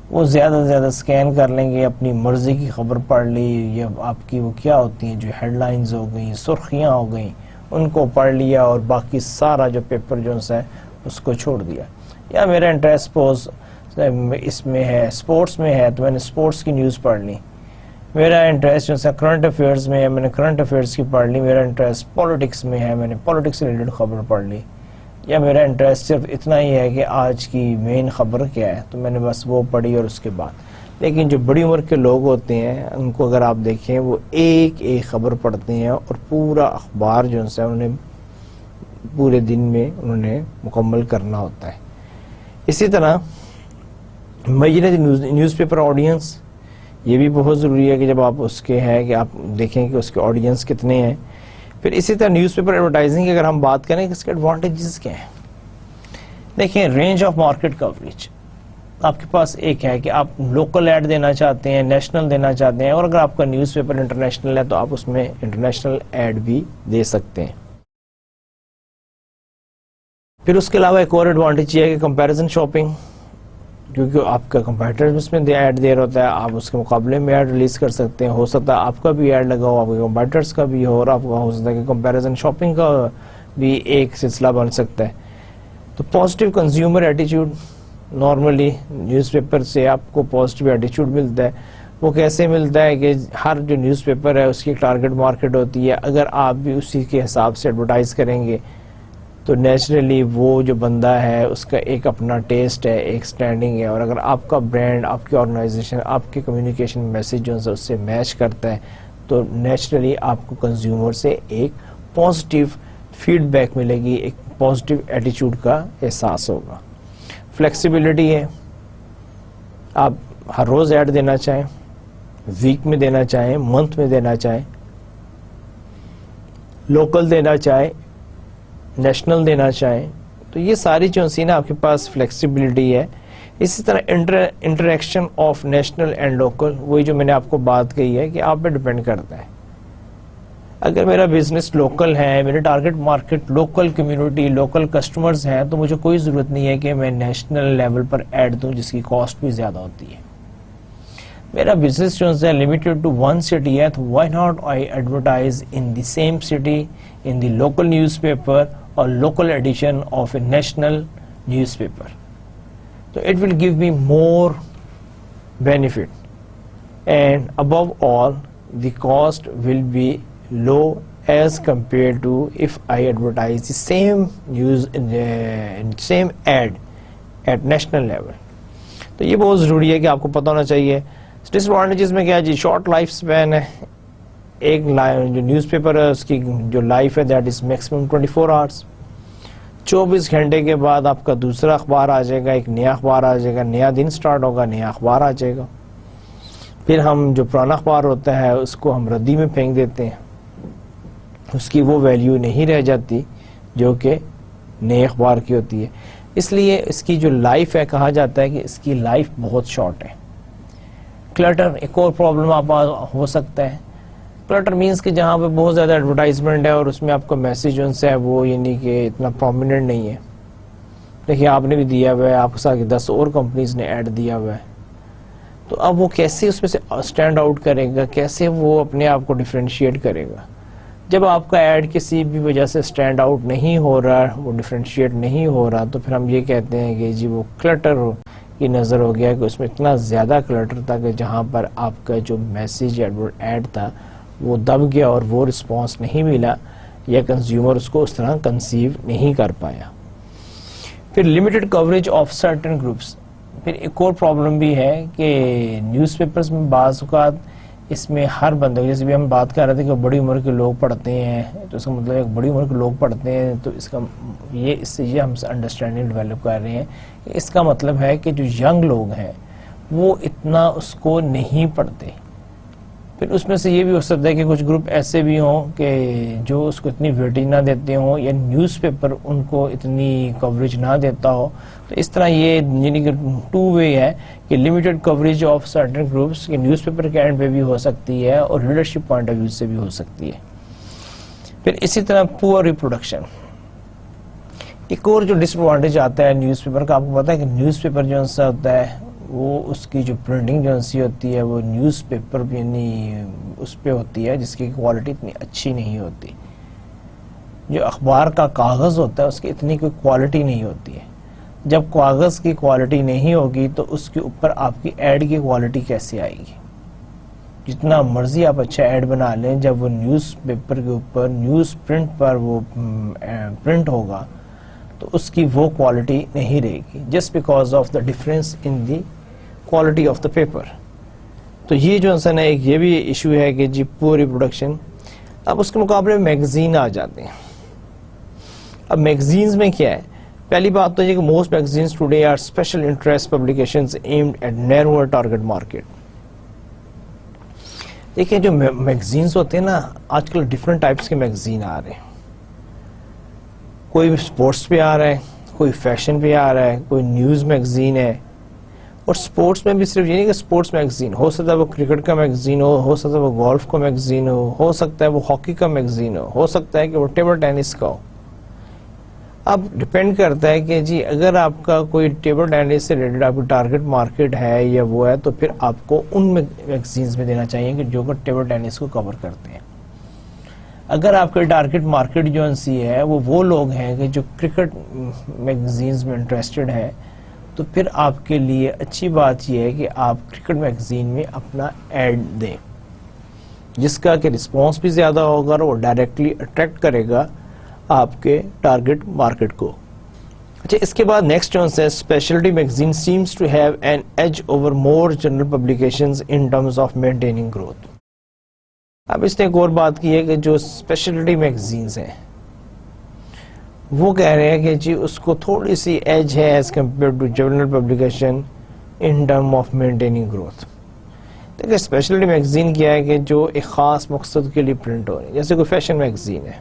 وہ زیادہ سے زیادہ سکین کر لیں گے، اپنی مرضی کی خبر پڑھ لی، یا آپ کی وہ کیا ہوتی ہیں جو ہیڈ لائنز ہو گئیں، سرخیاں ہو گئیں، ان کو پڑھ لیا اور باقی سارا جو پیپر جو ہے اس کو چھوڑ دیا. یا میرا انٹرسٹ اس میں ہے، اسپورٹس میں ہے، تو میں نے اسپورٹس کی نیوز پڑھ لی. میرا انٹرسٹ جو ہے کرنٹ افیئرز میں ہے، میں نے کرنٹ افیئرز کی پڑھ لی. میرا انٹرسٹ پالیٹکس میں ہے، میں نے پالیٹکس سے ریلیٹڈ خبر پڑھ لی. یا میرا انٹرسٹ صرف اتنا ہی ہے کہ آج کی مین خبر کیا ہے، تو میں نے بس وہ پڑھی اور اس کے بعد. لیکن جو بڑی عمر کے لوگ ہوتے ہیں ان کو اگر آپ دیکھیں وہ ایک خبر پڑھتے ہیں اور پورا اخبار جو ہے انہوں نے پورے دن میں انہوں نے مکمل کرنا ہوتا ہے. اسی طرح میجر نیوز پیپر آڈینس، یہ بھی بہت ضروری ہے کہ جب آپ اس کے ہے کہ آپ دیکھیں کہ اس کے آڈینس کتنے ہیں. پھر اسی طرح نیوز پیپر ایڈورٹائزنگ کی اگر ہم بات کریں کہ اس کے ایڈوانٹیجز کیا ہیں. دیکھیں رینج آف مارکیٹ کوریج آپ کے پاس ایک ہے کہ آپ لوکل ایڈ دینا چاہتے ہیں، نیشنل دینا چاہتے ہیں، اور اگر آپ کا نیوز پیپر انٹرنیشنل ہے تو آپ اس میں انٹرنیشنل ایڈ بھی دے سکتے ہیں. پھر اس کے علاوہ ایک اور ایڈوانٹیج یہ ہے کہ کمپیریزن شاپنگ، کیونکہ آپ کا کمپیٹر اس میں ایڈ دے رہا ہوتا ہے، آپ اس کے مقابلے میں ایڈ ریلیز کر سکتے ہیں. ہو سکتا ہے آپ کا بھی ایڈ لگا ہو، آپ کے کمپیٹرز کا بھی ہو، اور آپ کا ہو سکتا ہے کہ کمپیریزن شاپنگ کا بھی ایک سلسلہ بن سکتا ہے. تو پازیٹیو کنزیومر ایٹیچیوڈ، نارملی نیوز پیپر سے آپ کو پازیٹیو ایٹیچیوڈ ملتا ہے. وہ کیسے ملتا ہے کہ ہر جو نیوز پیپر ہے اس کی ٹارگٹ مارکیٹ ہوتی ہے. اگر آپ بھی اسی کے حساب سے ایڈورٹائز کریں گے تو نیچرلی وہ جو بندہ ہے اس کا ایک اپنا ٹیسٹ ہے، ایک سٹینڈنگ ہے، اور اگر آپ کا برانڈ، آپ کی آرگنائزیشن، آپ کے کمیونیکیشن میسیج جو ہے اس سے میچ کرتا ہے تو نیچرلی آپ کو کنزیومر سے ایک پازیٹیو فیڈ بیک ملے گی، ایک پازیٹیو ایٹیچیوڈ کا احساس ہوگا. فلیکسیبلٹی ہے، آپ ہر روز ایڈ دینا چاہیں، ویک میں دینا چاہیں، منتھ میں دینا چاہیں، لوکل دینا چاہیں، نیشنل دینا چاہیں، تو یہ ساری جو سی نا آپ کے پاس فلیکسیبلٹی ہے. اسی طرح interaction of national and local, وہی جو میں نے آپ کو بات کہی ہے کہ آپ پہ ڈپینڈ کرتا ہے. اگر میرا بزنس لوکل ہے، میرے target market local community, local customers ہیں، تو مجھے کوئی ضرورت نہیں ہے کہ میں نیشنل لیول پر ایڈ دوں جس کی کاسٹ بھی زیادہ ہوتی ہے. میرا بزنس جو ہے لمیٹڈ ٹو 1 سٹی ہے، تو why not I advertise in the same city in the local newspaper or local edition of a national newspaper. So it will give me more benefit, and above all the cost will be low as compared to if I advertise the same news in same ad at national level. تو یہ بہت ضروری ہے کہ آپ کو پتہ ہونا چاہیے. ڈس ایڈوانٹیجز میں کیا جی، شارٹ لائف اسپین ہے. ایک جو نیوز پیپر ہے اس کی جو لائف ہے دیٹ از میکسیمم 24 آورس. 24 گھنٹے کے بعد آپ کا دوسرا اخبار آ جائے گا، ایک نیا اخبار آ جائے گا، نیا دن سٹارٹ ہوگا، نیا اخبار آ جائے گا. پھر ہم جو پرانا اخبار ہوتا ہے اس کو ہم ردی میں پھینک دیتے ہیں، اس کی وہ ویلیو نہیں رہ جاتی جو کہ نئے اخبار کی ہوتی ہے. اس لیے اس کی جو لائف ہے، کہا جاتا ہے کہ اس کی لائف بہت شارٹ ہے. کلٹر ایک اور پرابلم آپ ہو سکتا ہے. کلٹر مینس کہ جہاں پہ بہت زیادہ ایڈورٹائزمنٹ ہے اور اس میں آپ کا میسیج جو ہے وہ یعنی کہ اتنا پرومیننٹ نہیں ہے. دیکھیے آپ نے بھی دیا ہوا ہے، آپ کے ساتھ 10 اور کمپنیز نے ایڈ دیا ہوا ہے، تو اب وہ کیسے اس میں سے اسٹینڈ آؤٹ کرے گا، کیسے وہ اپنے آپ کو ڈیفرینشیٹ کرے گا؟ جب آپ کا ایڈ کسی بھی وجہ سے اسٹینڈ آؤٹ نہیں ہو رہا، وہ ڈیفرینشیٹ نہیں ہو رہا، تو پھر ہم یہ کہتے ہیں کہ جی وہ کلٹر کی نظر ہو گیا، کہ اس میں اتنا زیادہ کلٹر تھا کہ جہاں پر آپ کا جو میسیج ایڈ تھا وہ دب گیا اور وہ رسپانس نہیں ملا، یا کنزیومر اس کو اس طرح کنسیو نہیں کر پایا. پھر limited coverage of certain groups. پھر ایک اور پرابلم بھی ہے کہ نیوز پیپرز میں بعض اوقات اس میں ہر بندے، جیسے بھی ہم بات کر رہے تھے کہ بڑی عمر کے لوگ پڑھتے ہیں، تو اس کا مطلب ہے کہ بڑی عمر کے لوگ پڑھتے ہیں، تو اس سے یہ ہم انڈرسٹینڈنگ ڈیولپ کر رہے ہیں کہ اس کا مطلب ہے کہ جو ینگ لوگ ہیں وہ اتنا اس کو نہیں پڑھتے. پھر اس میں سے یہ بھی ہو سکتا ہے کہ کچھ گروپ ایسے بھی ہوں کہ جو اس کو اتنی ویٹیج نہ دیتے ہوں، یا نیوز پیپر ان کو اتنی کوریج نہ دیتا ہو. تو اس طرح یہ یعنی کہ 2 وے ہے کہ limited coverage of certain groups کے نیوز پیپر کے اینڈ پہ بھی ہو سکتی ہے اور ریڈرشپ پوائنٹ آف ویو سے بھی ہو سکتی ہے. پھر اسی طرح پور ریپروڈکشن. ایک اور جو ڈس ایڈوانٹیج آتا ہے نیوز پیپر کا، آپ کو پتا ہے کہ نیوز پیپر جو سا ہوتا ہے وہ اس کی جو پرنٹنگ جو سی ہوتی ہے وہ نیوز پیپر یعنی اس پہ ہوتی ہے جس کی کوالٹی اتنی اچھی نہیں ہوتی. جو اخبار کا کاغذ ہوتا ہے اس کی اتنی کوئی کوالٹی نہیں ہوتی ہے. جب کاغذ کی کوالٹی نہیں ہوگی تو اس کے اوپر آپ کی ایڈ کی کوالٹی کیسے آئے گی؟ جتنا مرضی آپ اچھا ایڈ بنا لیں، جب وہ نیوز پیپر کے اوپر نیوز پرنٹ پر وہ پرنٹ ہوگا تو اس کی وہ کوالٹی نہیں رہے گی، just because of the difference in the quality of the paper. تو یہ جو ہے ایک یہ بھی ایشو ہے کہ جی پور ریپروڈکشن. اب اس کے مقابلے میں میگزین آ جاتے ہیں. اب میگزینز میں کیا ہے؟ پہلی بات تو یہ کہ most magazines today are special interest publications aimed at narrower target market. دیکھیں جو میگزینز ہوتے ہیں نا، آج کل ڈفرینٹ ٹائپس کے میگزین آ رہے ہیں. کوئی اسپورٹس پہ آ رہا ہے، کوئی فیشن پہ آ رہا ہے، کوئی نیوز میگزین ہے. اور اسپورٹس میں بھی صرف یہ نہیں کہ اسپورٹس میگزین ہو سکتا ہے وہ کرکٹ کا میگزین ہو سکتا ہے وہ گولف کا میگزین ہو سکتا ہے وہ ہاکی کا میگزین ہو سکتا ہے کہ وہ ٹیبل ٹینس کا ہو. اب ڈپینڈ کرتا ہے کہ جی اگر آپ کا کوئی ٹیبل ٹینس سے ریلیٹڈ آپ کی ٹارگٹ مارکیٹ ہے یا وہ ہے، تو پھر آپ کو ان میگزینز میں دینا چاہیے کہ جو کہ ٹیبل ٹینس کو کور کرتے ہیں. اگر آپ کے ٹارگٹ مارکیٹ جو سی ہے وہ لوگ ہیں کہ جو کرکٹ میگزینز میں انٹرسٹڈ ہے، تو پھر آپ کے لیے اچھی بات یہ ہے کہ آپ کرکٹ میگزین میں اپنا ایڈ دیں، جس کا کہ رسپانس بھی زیادہ ہوگا اور وہ ڈائریکٹلی اٹریکٹ کرے گا آپ کے ٹارگٹ مارکیٹ کو. اچھا، اس کے بعد نیکسٹ جو ہے specialty magazine seems to have an edge over more general publications in terms of maintaining growth. اب اس نے ایک اور بات کی ہے کہ جو اسپیشلٹی میگزینز ہیں وہ کہہ رہے ہیں کہ جی اس کو تھوڑی سی ایج ہے as compare to general publication in term of maintaining growth. دیکھیں اسپیشلٹی میگزین کیا ہے کہ جو ایک خاص مقصد کے لیے پرنٹ ہو رہی ہے، جیسے کوئی فیشن میگزین ہے.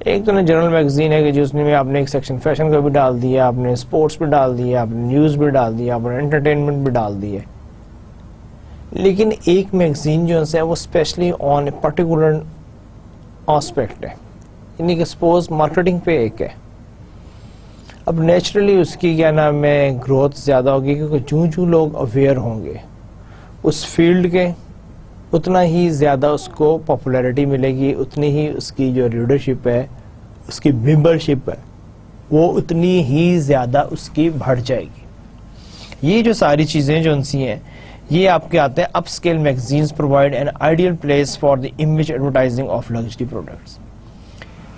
ایک تو جنرل میگزین ہے کہ جس میں آپ نے ایک سیکشن فیشن کا بھی ڈال دیا، آپ نے اسپورٹس بھی ڈال دیا، آپ نے نیوز بھی ڈال دیا، آپ نے انٹرٹینمنٹ بھی ڈال دیا. لیکن ایک میگزین جو ہے وہ specially on a particular aspect ہے، یعنی کہ سپوز مارکیٹنگ پہ ایک ہے. اب نیچرلی اس کی کیا نام ہے گروتھ زیادہ ہوگی، کیونکہ جو لوگ اویئر ہوں گے اس فیلڈ کے، اتنا ہی زیادہ اس کو پاپولیرٹی ملے گی، اتنی ہی اس کی جو ریڈرشپ ہے، اس کی ممبرشپ ہے، وہ اتنی ہی زیادہ اس کی بڑھ جائے گی. یہ جو ساری چیزیں جو ان سی ہیں یہ آپ کے آتے ہیں upscale magazines provide an ideal place for the image advertising of luxury products.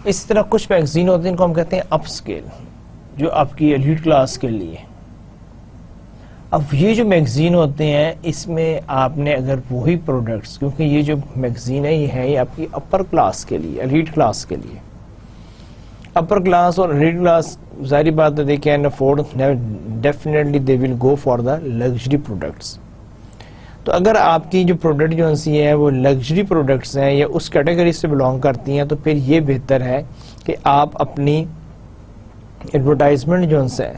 اسی طرح کچھ میگزین ہوتے ہیں ان کو ہم کہتے ہیں اپ اسکیل، جو آپ کی ایلیٹ کلاس کے لیے. اب یہ جو میگزین ہوتے ہیں اس میں آپ نے اگر وہی پروڈکٹس، کیونکہ یہ جو میگزین ہے یہ آپ کی اپر کلاس کے لیے، ایلیٹ کلاس کے لیے. اپر کلاس اور مڈل کلاس ظاہری بات ہے they can afford definitely they will go for the luxury products. تو اگر آپ کی جو پروڈکٹ جو سی ہیں وہ لگژری پروڈکٹس ہیں یا اس کیٹیگری سے بلانگ کرتی ہیں تو پھر یہ بہتر ہے کہ آپ اپنی ایڈورٹائزمنٹ جو ہے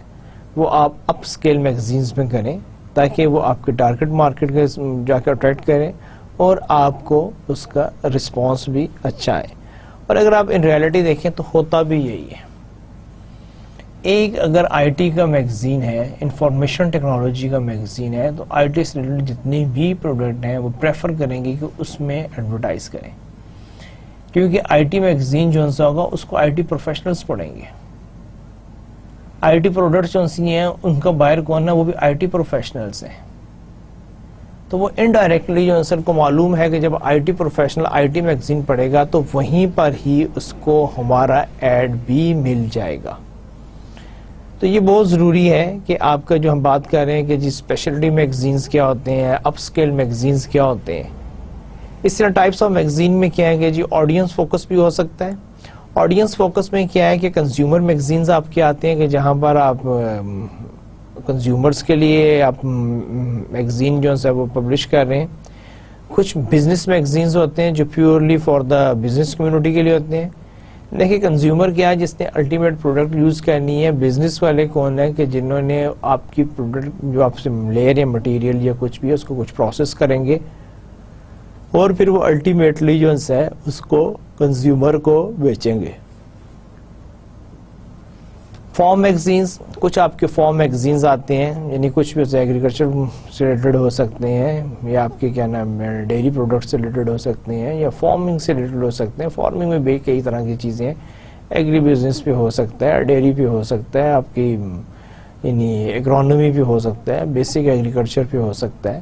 وہ آپ اپ اسکیل میگزینز میں کریں تاکہ وہ آپ کے ٹارگٹ مارکیٹ کے جا کے اٹریکٹ کریں اور آپ کو اس کا رسپانس بھی اچھا آئے. اور اگر آپ ان ریالٹی دیکھیں تو ہوتا بھی یہی ہے. ایک اگر آئی ٹی کا میگزین ہے, انفارمیشن ٹیکنالوجی کا میگزین ہے, تو آئی ٹی سے ریلیٹڈ جتنی بھی پروڈکٹ ہیں وہ پریفر کریں گے کہ اس میں ایڈورٹائز کریں, کیونکہ آئی ٹی میگزین جو سا ہوگا اس کو آئی ٹی پروفیشنلز پڑھیں گے. آئی ٹی پروڈکٹس جو سی ہیں ان کا بائر کون ہے, وہ بھی آئی ٹی پروفیشنلز ہیں. تو وہ انڈائریکٹلی جو سر کو معلوم ہے کہ جب I T professional I T magazine پڑھے گا تو وہیں پر ہی اس کو ہمارا ایڈ بھی مل جائے گا. تو یہ بہت ضروری ہے کہ آپ کا جو ہم بات کر رہے ہیں کہ جی اسپیشلٹی میگزینز کیا ہوتے ہیں, اپ اسکیل میگزینز کیا ہوتے ہیں. اس طرح ٹائپس آف میگزین میں کیا ہے کہ جی آڈینس فوکس بھی ہو سکتا ہے. آڈینس فوکس میں کیا ہے کہ کنزیومر میگزینز آپ کے آتے ہیں کہ جہاں پر آپ کنزیومرز کے لیے آپ میگزین جو ہے وہ پبلش کر رہے ہیں. کچھ بزنس میگزینز ہوتے ہیں جو purely for the business community کے لیے ہوتے ہیں. دیکھیں کنزیومر کیا ہے, جس نے الٹیمیٹ پروڈکٹ یوز کرنی ہے. بزنس والے کون ہیں کہ جنہوں نے آپ کی پروڈکٹ جو آپ سے لے رہے ہیں مٹیریل یا کچھ بھی, اس کو کچھ پروسیس کریں گے اور پھر وہ الٹیمیٹلی جو ہے اس کو کنزیومر کو بیچیں گے. فارم میگزینز, کچھ آپ کے فارم میگزینز آتے ہیں, یعنی کچھ بھی ایگریکلچر سے ریلیٹڈ ہو سکتے ہیں یا آپ کے کیا نام ہے ڈیری پروڈکٹ سے ریلیٹڈ ہو سکتے ہیں یا فارمنگ سے ریلیٹڈ ہو سکتے ہیں. فارمنگ میں بھی کئی طرح کی چیزیں ہیں, ایگری بزنس پہ ہو سکتا ہے, ڈیری پہ ہو سکتا ہے, آپ کی یعنی ایگرونومی پہ ہو سکتا ہے, بیسک ایگریکلچر پہ ہو سکتا ہے,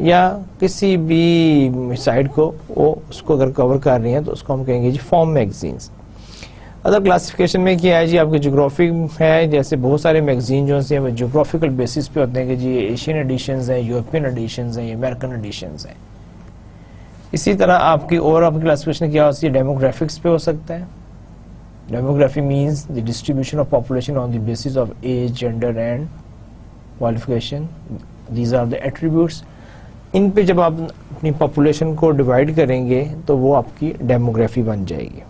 یا کسی بھی سائڈ کو وہ اس کو اگر کور کر رہی ہیں تو اس کو ہم کہیں گے جی فارم میگزینز. ادر کلاسیفیکیشن میں کیا ہے جی آپ کے جغرافی ہے, جیسے بہت سارے میگزین جو ہیں وہ جغرافیکل بیسس پہ ہوتے ہیں کہ جی ایشین ایڈیشنز ہیں, یورپین ایڈیشنز ہیں, امریکن ایڈیشنز ہیں. اسی طرح آپ کی اور آپ کی کلاسیفیکیشن کیا ہوتی ہے ڈیموگرافکس پہ ہو سکتا ہے. Demography means the distribution of population on the basis of age, gender and qualification. These are the attributes. ان پہ جب آپ اپنی پاپولیشن کو ڈیوائڈ کریں گے تو وہ آپ کی ڈیموگرافی بن جائے گی.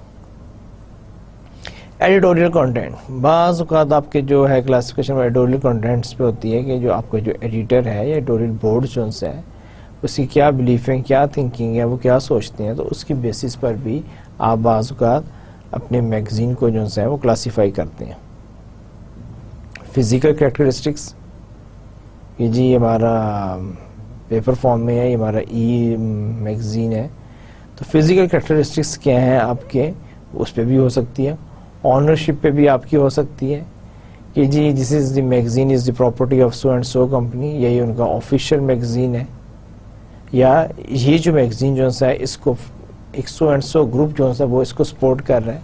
ایڈیٹوریل کنٹینٹ, بعض اوقات آپ کے جو ہے کلاسیفیکیشن ایڈیٹوریل کنٹینٹس پہ ہوتی ہے کہ جو آپ کا جو ایڈیٹر ہے یا ایڈیٹوریل بورڈ جو ہے اس کی کیا بلیف ہے, کیا تھنکنگ ہے, وہ کیا سوچتے ہیں, تو اس کی بیسس پر بھی آپ بعض اوقات اپنے میگزین کو جو ہے وہ کلاسیفائی کرتے ہیں. فزیکل کریکٹرسٹکس کہ جی ہمارا پیپر فارم میں ہے, یہ ہمارا ای میگزین ہے, تو فزیکل کریکٹرسٹکس کیا ہیں آپ کے, اس پہ بھی ہو سکتی ہے. آنرشپ پہ بھی آپ کی ہو سکتی ہے کہ جی this is the magazine is the property of so and so company, یہی ان کا آفیشیل میگزین ہے, یا یہ جو میگزین جو ہے اس کو ایک سو اینڈ سو گروپ جو ہے وہ اس کو سپورٹ کر رہا ہے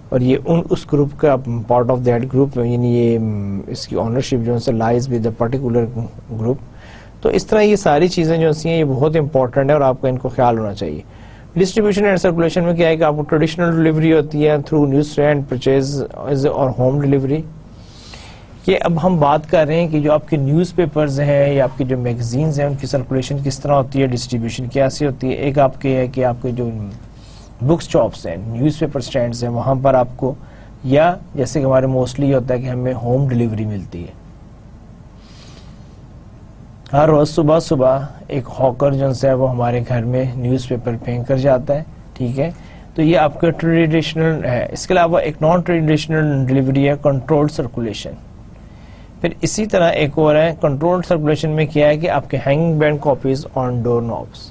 اور یہ اس گروپ کا پارٹ آف دیٹ گروپ, یعنی یہ اس کی آنرشپ جو ہے lies with a particular group. تو اس طرح یہ ساری چیزیں جو ہیں یہ بہت امپورٹنٹ ہے اور آپ کا ان کو خیال ہونا چاہیے. ڈسٹریبیوشن اینڈ سرکولیشن میں کیا ہے کہ آپ کو ٹریڈیشنل ڈلیوری ہوتی ہے تھرو نیوز اینڈ پرچیز اور ہوم ڈلیوری. یہ اب ہم بات کر رہے ہیں کہ جو آپ کے نیوز پیپرز ہیں یا آپ کے جو میگزینز ہیں ان کی سرکولیشن کس طرح ہوتی ہے, ڈسٹریبیوشن کیسی ہوتی ہے. ایک آپ کے ہے کہ آپ کے جو بکس شاپس ہیں, نیوز پیپر سٹینڈز ہیں, وہاں پر آپ کو, یا جیسے کہ ہمارے موسٹلی ہوتا ہے کہ ہمیں ہوم ڈلیوری ملتی ہے. ہر روز صبح صبح ایک ہاکر جو ہے وہ ہمارے گھر میں نیوز پیپر پھینک کر جاتا ہے, ٹھیک ہے. تو یہ آپ کا ٹریڈیشنل ہے. اس کے علاوہ ایک نان ٹریڈیشنل ڈلیوری ہے کنٹرولڈ سرکولیشن. پھر اسی طرح ایک اور ہے کنٹرولڈ سرکولیشن میں کیا ہے کہ آپ کے ہینگنگ بینڈ کاپیز آن ڈور نوبس,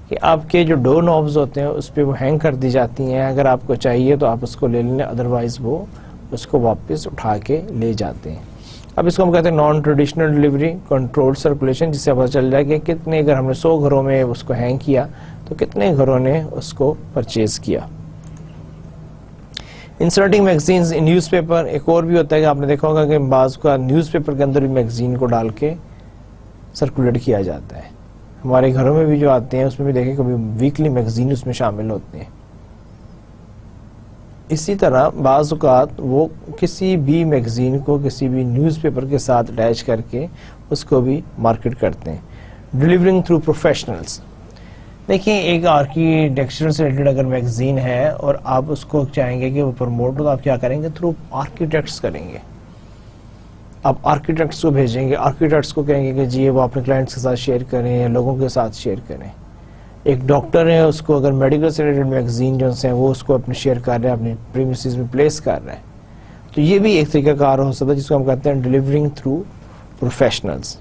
کہ آپ کے جو ڈور نوبز ہوتے ہیں اس پہ وہ ہینگ کر دی جاتی ہیں. اگر آپ کو چاہیے تو آپ اس کو لے لیں, ادروائز وہ اس کو واپس اٹھا کے لے جاتے ہیں. اب اس کو ہم کہتے ہیں naan traditional delivery control circulation, جس سے پتہ چل جائے کہ کتنے, اگر ہم نے 100 گھروں میں اس کو ہینگ کیا تو کتنے گھروں نے اس کو پرچیز کیا. انسرٹنگ میگزینز ان نیوز پیپر, ایک اور بھی ہوتا ہے کہ آپ نے دیکھا ہوگا کہ بعض کا نیوز پیپر کے اندر بھی میگزین کو ڈال کے سرکولیٹ کیا جاتا ہے. ہمارے گھروں میں بھی جو آتے ہیں اس میں بھی دیکھیں کبھی ویکلی میگزین اس میں شامل ہوتے ہیں. اسی طرح بعض اوقات وہ کسی بھی میگزین کو کسی بھی نیوز پیپر کے ساتھ اٹیچ کر کے اس کو بھی مارکیٹ کرتے ہیں. Delivering through professionals. دیکھیں ایک آرکیٹیکچر سے ریلیٹڈ اگر میگزین ہے اور آپ اس کو چاہیں گے کہ وہ پروموٹ ہو تو آپ کیا کریں گے؟ تھرو آرکیٹیکٹس کریں گے. آپ آرکیٹیکٹس کو بھیجیں گے, آرکیٹیکٹس کو کہیں گے کہ جی وہ اپنے کلائنٹس کے ساتھ شیئر کریں یا لوگوں کے ساتھ شیئر کریں. ایک ڈاکٹر ہے, اس کو اگر میڈیکل سے ریلیٹڈ میگزین جو ہیں وہ اس کو اپنے شیئر کر رہے ہیں, اپنی پریمیسز میں پلیس کر رہے ہیں, تو یہ بھی ایک طریقہ کار ہو سکتا ہے جس کو ہم کہتے ہیں ڈیلیورنگ تھرو پروفیشنلز.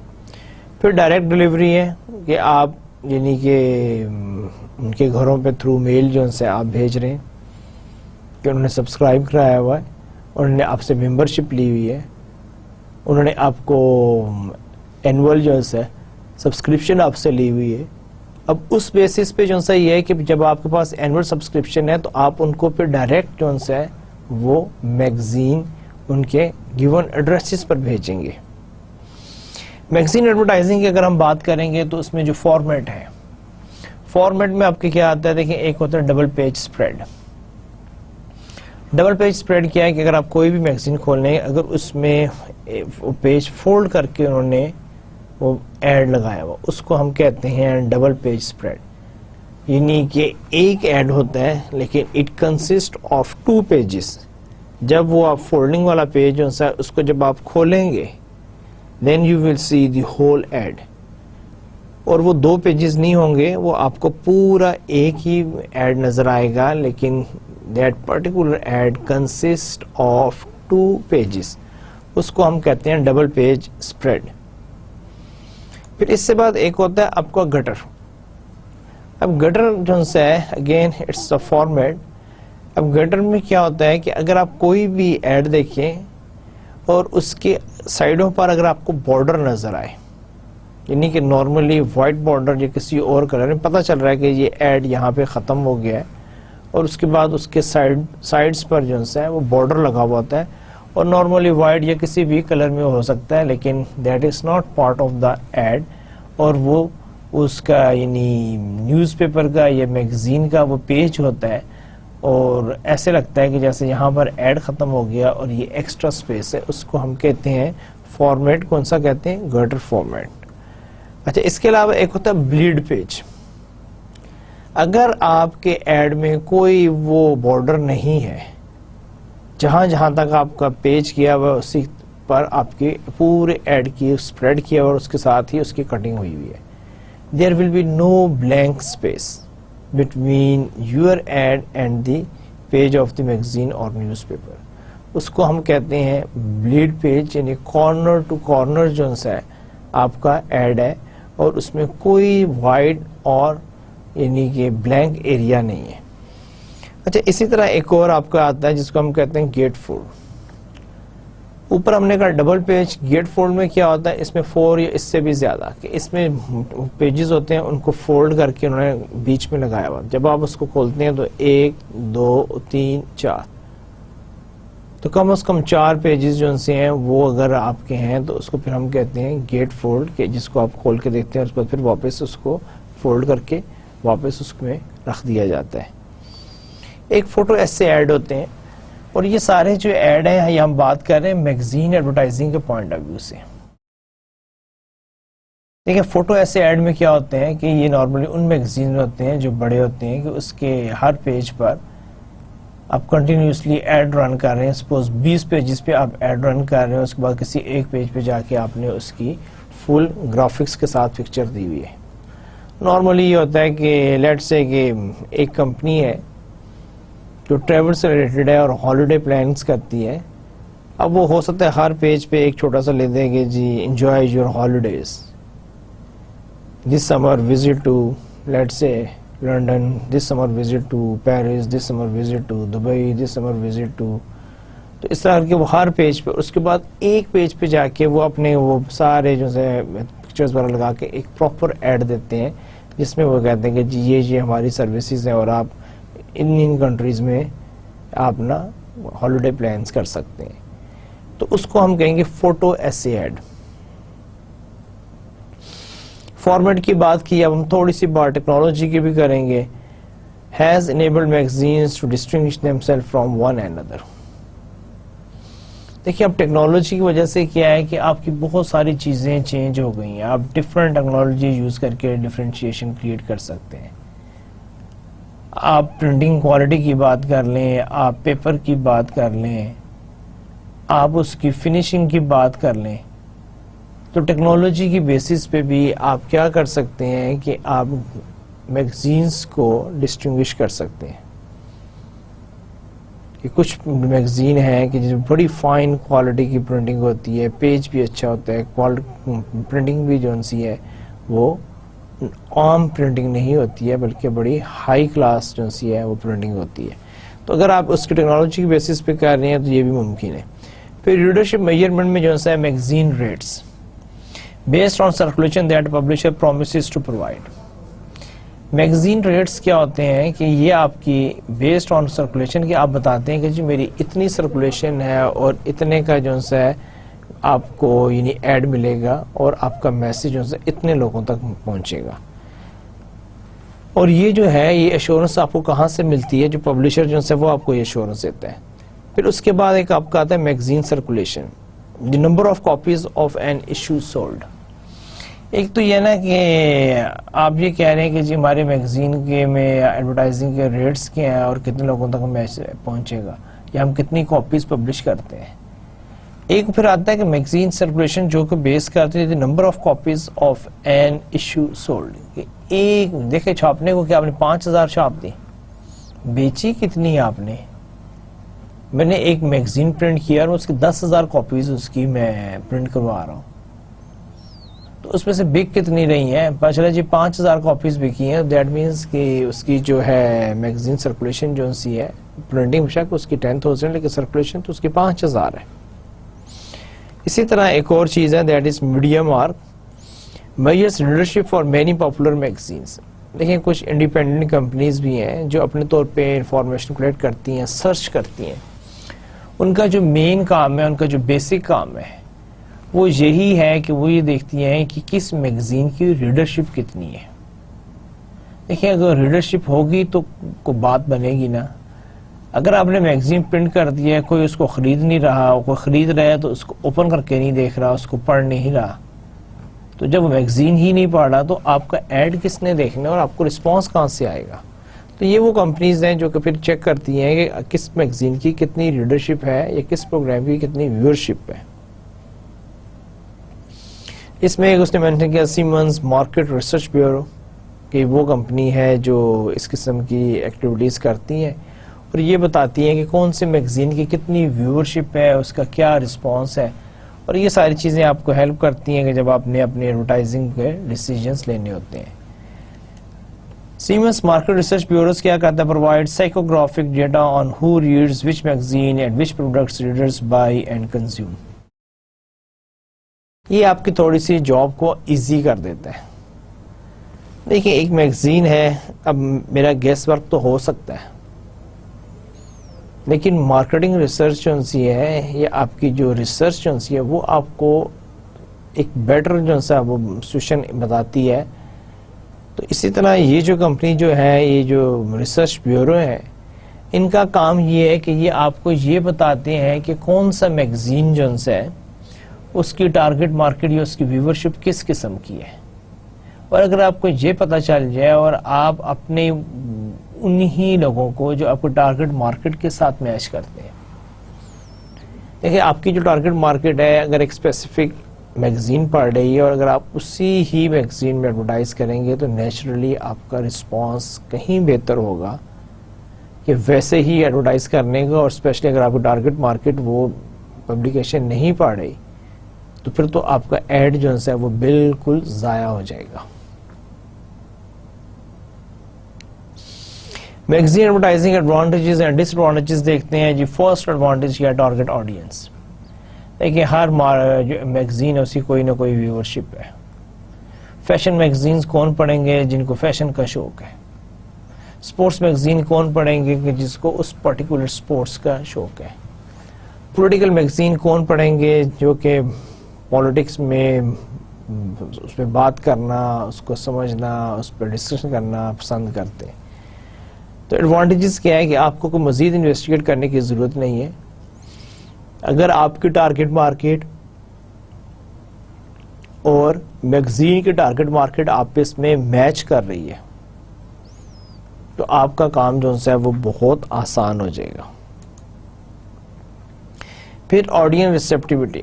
پھر ڈائریکٹ ڈیلیوری ہے کہ آپ یعنی کہ ان کے گھروں پہ تھرو میل جو ہے آپ بھیج رہے ہیں کہ انہوں نے سبسکرائب کرایا ہوا ہے, انہوں نے آپ سے ممبرشپ لی ہوئی ہے, انہوں نے آپ کو اینول جو ہے سبسکرپشن آپ سے لی ہوئی ہے. اب اس بیسس پہ جو ہے یہ ہے کہ جب آپ کے پاس اینول سبسکرپشن ہے تو آپ ان کو پھر ڈائریکٹ جو ہے وہ میگزین ان کے گیون ایڈریسز پر بھیجیں گے. میگزین ایڈورٹائزنگ کی اگر ہم بات کریں گے تو اس میں جو فارمیٹ ہے, فارمیٹ میں آپ کے کیا آتا ہے؟ دیکھیں ایک ہوتا ہے double page spread. Double page spread کیا ہے کہ اگر آپ کوئی بھی میگزین کھولیں اگر اس میں پیج فولڈ کر کے انہوں نے وہ ایڈ لگایا ہوا, اس کو ہم کہتے ہیں ڈبل پیج سپریڈ. یعنی کہ ایک ایڈ ہوتا ہے لیکن اٹ کنسسٹ آف 2 پیجز. جب وہ آپ فولڈنگ والا پیج جو ہے اس کو جب آپ کھولیں گے then you will see the whole ad. اور وہ 2 پیجز نہیں ہوں گے, وہ آپ کو پورا ایک ہی ایڈ نظر آئے گا, لیکن that particular ad consists of 2 pages. اس کو ہم کہتے ہیں ڈبل پیج سپریڈ. پھر اس سے بعد ایک ہوتا ہے آپ کا گٹر. اب گٹر جو ہے اگین اٹس a format. اب گٹر میں کیا ہوتا ہے کہ اگر آپ کوئی بھی ایڈ دیکھیں اور اس کے سائڈوں پر اگر آپ کو بارڈر نظر آئے, یعنی کہ نارملی وائٹ بارڈر یا کسی اور کلر میں پتہ چل رہا ہے کہ یہ ایڈ یہاں پہ ختم ہو گیا ہے, اور اس کے بعد اس کے سائڈز پر جو ہے وہ بارڈر لگا ہوا ہوتا ہے, اور نارملی وائٹ یا کسی بھی کلر میں ہو سکتا ہے, لیکن that is not part of the ad. اور وہ اس کا یعنی نیوز پیپر کا یا میگزین کا وہ پیج ہوتا ہے, اور ایسے لگتا ہے کہ جیسے یہاں پر ایڈ ختم ہو گیا اور یہ ایکسٹرا سپیس ہے. اس کو ہم کہتے ہیں فارمیٹ. کون سا کہتے ہیں؟ Gutter format. اچھا, اس کے علاوہ ایک ہوتا ہے بلیڈ پیج. اگر آپ کے ایڈ میں کوئی وہ بارڈر نہیں ہے, جہاں جہاں تک آپ کا پیج کیا ہوا اسی پر آپ کے پورے ایڈ کی سپریڈ کیا اور اس کے ساتھ ہی اس کی کٹنگ ہوئی ہوئی ہے, there will be no blank space between your ad and the page of the magazine or newspaper. اس کو ہم کہتے ہیں بلیڈ پیج. یعنی کارنر ٹو کارنر جو ہے آپ کا ایڈ ہے اور اس میں کوئی وائڈ اور یعنی کہ بلینک ایریا نہیں ہے. اچھا, اسی طرح ایک اور آپ کا آتا ہے جس کو ہم کہتے ہیں گیٹ فولڈ. اوپر ہم نے کہا ڈبل پیج. گیٹ فولڈ میں کیا ہوتا ہے؟ اس میں 4 یا اس سے بھی زیادہ کہ اس میں پیجز ہوتے ہیں, ان کو فولڈ کر کے انہوں نے بیچ میں لگایا ہوا. جب آپ اس کو کھولتے ہیں تو 1 2 3 4 تو کم از کم 4 پیجز جو ان سے ہیں وہ اگر آپ کے ہیں تو اس کو پھر ہم کہتے ہیں گیٹ فولڈ, کہ جس کو آپ کھول کے دیکھتے ہیں اور اس پر پھر واپس اس کو فولڈ کر کے واپس اس میں رکھ دیا جاتا ہے. ایک فوٹو ایسے ایڈ ہوتے ہیں, اور یہ سارے جو ایڈ ہیں یہ ہم بات کر رہے ہیں میگزین ایڈورٹائزنگ کے پوائنٹ آف ویو سے. دیکھیں فوٹو ایسے ایڈ میں کیا ہوتے ہیں کہ یہ نارملی ان میگزین میں ہوتے ہیں جو بڑے ہوتے ہیں کہ اس کے ہر پیج پر آپ کنٹینیوسلی ایڈ رن کر رہے ہیں. سپوز 20 پیجز پہ آپ ایڈ رن کر رہے ہیں, اس کے بعد کسی ایک پیج پہ جا کے آپ نے اس کی فل گرافکس کے ساتھ پکچر دی ہوئی ہے. نارملی یہ ہوتا ہے کہ لیٹ سے کہ ایک کمپنی ہے جو ٹریول سے ریلیٹڈ ہے اور ہالیڈے پلانس کرتی ہے. اب وہ ہو سکتا ہے ہر پیج پہ ایک چھوٹا سا لے دیں کہ جی enjoy your holidays, this summer visit to لیٹ سے London, this summer visit to Paris, this summer visit to Dubai, this summer visit to. تو اس طرح کے وہ ہر پیج پہ, اس کے بعد ایک پیج پہ جا کے وہ اپنے وہ سارے جو ہے پکچرز وغیرہ لگا کے ایک پراپر ایڈ دیتے ہیں جس میں وہ کہتے ہیں کہ جی یہ ہماری سروسز ہیں اور آپ ان کنٹریز میں آپ نا ہالیڈے پلانس کر سکتے ہیں. تو اس کو ہم کہیں گے فوٹو ایسے ایڈ. فارمیٹ کی بات کی, اب ہم تھوڑی سی بات ٹیکنالوجی کی بھی کریں گے. has enabled magazines to distinguish themselves from one another. دیکھیے اب ٹیکنالوجی کی وجہ سے کیا ہے کہ آپ کی بہت ساری چیزیں چینج ہو گئی ہیں. آپ ڈفرینٹ ٹیکنالوجی یوز کر کے ڈفرینشیشن کریٹ کر سکتے ہیں. آپ پرنٹنگ کوالٹی کی بات کر لیں, آپ پیپر کی بات کر لیں, آپ اس کی فنیشنگ کی بات کر لیں, تو ٹیکنالوجی کی بیسس پہ بھی آپ کیا کر سکتے ہیں کہ آپ میگزینس کو ڈسٹنگوش کر سکتے ہیں. کہ کچھ میگزین ہیں کہ جو بڑی فائن کوالٹی کی پرنٹنگ ہوتی ہے, پیج بھی اچھا ہوتا ہے, پرنٹنگ بھی جو سی ہے وہ عام پرنٹنگ نہیں ہوتی ہے بلکہ بڑی ہائی کلاس جو سی ہے وہ پرنٹنگ ہوتی ہے. تو اگر آپ اس کی ٹیکنالوجی کی بیسس پہ کر رہے ہیں تو یہ بھی ممکن ہے. پھر ریڈرشپ میجرمنٹ میں جو ہے magazine rates based on circulation that publisher promises to provide. Magazine rates کیا ہوتے ہیں کہ یہ آپ کی بیسڈ آن سرکولیشن کی آپ بتاتے ہیں کہ جی میری اتنی سرکولیشن ہے اور اتنے کا جو ہے آپ کو یعنی ایڈ ملے گا اور آپ کا میسج جو ہے اتنے لوگوں تک پہنچے گا. اور یہ جو ہے یہ ایشورنس آپ کو کہاں سے ملتی ہے؟ جو پبلشر جو ہے وہ آپ کو یہ ایشورنس دیتا ہے. پھر اس کے بعد ایک آپ کا آتا ہے magazine circulation, the number of copies of an issue sold. ایک تو یہ نا کہ آپ یہ کہہ رہے ہیں کہ جی ہمارے میگزین کے میں ایڈورٹائزنگ کے ریٹس کیا ہیں اور کتنے لوگوں تک میسج پہنچے گا, یا ہم کتنی کاپیز پبلش کرتے ہیں. ایک پھر آتا ہے کہ میگزین سرکولیشن جو کہ بیس کرتے ہیں number of copies of an issue sold. ایک دیکھیں چھاپنے کو کہ آپ نے 5000 چھاپ دی, بیچی کتنی آپ نے؟ میں نے ایک میگزین پرنٹ کیا اور اس کی 10,000 کاپیز اس کی میں پرنٹ کروا رہا ہوں, تو اس میں سے بک کتنی رہی ہیں؟ پتا چلا جی 5000 کاپیز بکی ہیں. دیٹ مینس کہ اس کی جو ہے میگزین سرکولیشن جو سی ہے, پرنٹنگ بشک اس کی 10,000 لیکن سرکولیشن تو اس کی 5000 ہے. اسی طرح ایک اور چیز ہے that is media mark measures readership for many popular magazines. دیکھیں کچھ انڈیپینڈنٹ کمپنیز بھی ہیں جو اپنے طور پہ انفارمیشن کلیکٹ کرتی ہیں, سرچ کرتی ہیں. ان کا جو مین کام ہے, ان کا جو بیسک کام ہے وہ یہی ہے کہ وہ یہ دیکھتی ہیں کہ کس میگزین کی ریڈرشپ کتنی ہے. دیکھیں اگر ریڈرشپ ہوگی تو کوئی بات بنے گی نا. اگر آپ نے میگزین پرنٹ کر دیا ہے, کوئی اس کو خرید نہیں رہا, کوئی خرید رہا ہے تو اس کو اوپن کر کے نہیں دیکھ رہا, اس کو پڑھ نہیں رہا, تو جب میگزین ہی نہیں پڑھ رہا تو آپ کا ایڈ کس نے دیکھنا اور آپ کو رسپانس کہاں سے آئے گا؟ تو یہ وہ کمپنیز ہیں جو کہ پھر چیک کرتی ہیں کہ کس میگزین کی کتنی ریڈرشپ ہے یا کس پروگرام کی کتنی ویورشپ ہے. اس میں ایک اس نے مینشن کیا سیمنز مارکیٹ ریسرچ بیورو, کہ وہ کمپنی ہے جو اس قسم کی ایکٹیویٹیز کرتی ہیں اور یہ بتاتی ہیں کہ کون سے میگزین کی کتنی ویورشپ ہے, اس کا کیا رسپانس ہے. اور یہ ساری چیزیں آپ کو ہیلپ کرتی ہیں کہ جب آپ نے اپنے ایڈورٹائزنگ کے ڈیسیجنز لینے ہوتے ہیں. سیمنز مارکیٹ ریسرچ بیوروز کیا کرتا ہے؟ Provide psychographic data on who reads which magazine and which products readers buy and consume. یہ آپ کی تھوڑی سی جاب کو ایزی کر دیتا ہے. دیکھیں ایک میگزین ہے, اب میرا گیس ورک تو ہو سکتا ہے لیکن مارکیٹنگ ریسرچ جو سی ہے یا آپ کی جو ریسرچ جو سی ہے وہ آپ کو ایک بیٹر جو سا وہ سولوشن بتاتی ہے. تو اسی طرح یہ جو کمپنی جو ہے, یہ جو ریسرچ بیورو ہے, ان کا کام یہ ہے کہ یہ آپ کو یہ بتاتے ہیں کہ کون سا میگزین جو ہے اس کی ٹارگٹ مارکیٹ یا اس کی ویورشپ کس قسم کی ہے. اور اگر آپ کو یہ پتہ چل جائے اور آپ اپنے انہی لوگوں کو جو آپ کو ٹارگٹ مارکیٹ کے ساتھ میچ کرتے ہیں. دیکھیں آپ کی جو ٹارگٹ مارکیٹ ہے اگر ایک اسپیسیفک میگزین پڑھ رہی ہے اور اگر آپ اسی ہی میگزین میں ایڈورٹائز کریں گے تو نیچرلی آپ کا رسپانس کہیں بہتر ہوگا کہ ویسے ہی ایڈورٹائز کرنے کا. اور اسپیشلی اگر آپ کو ٹارگٹ مارکیٹ وہ پبلیکیشن نہیں پڑھ رہی تو پھر تو آپ کا ایڈ جو ہے وہ بالکل ضائع ہو جائے گا. Magazine advertising advantages and disadvantages دیکھتے ہیں جی. فرسٹ ایڈوانٹیج کیا؟ Target audience. دیکھیں ہر میگزین ہے اسی کوئی نہ کوئی ویورشپ ہے. فیشن میگزینز کون پڑھیں گے؟ جن کو فیشن کا شوق ہے. اسپورٹس میگزین کون پڑھیں گے؟ کہ جس کو اس پرٹیکولر اسپورٹس کا شوق ہے. پولیٹیکل میگزین کون پڑھیں گے؟ جو کہ پالیٹکس میں اس پہ بات کرنا, اس کو سمجھنا, اس پہ ڈسکشن کرنا پسند کرتے ہیں. تو ایڈوانٹیجز کیا ہے کہ آپ کو کوئی مزید انویسٹیگیٹ کرنے کی ضرورت نہیں ہے. اگر آپ کی ٹارگٹ مارکیٹ اور میگزین کی ٹارگٹ مارکیٹ آپس میں میچ کر رہی ہے تو آپ کا کام جو ہے وہ بہت آسان ہو جائے گا. پھر آڈینس ریسیپٹیوٹی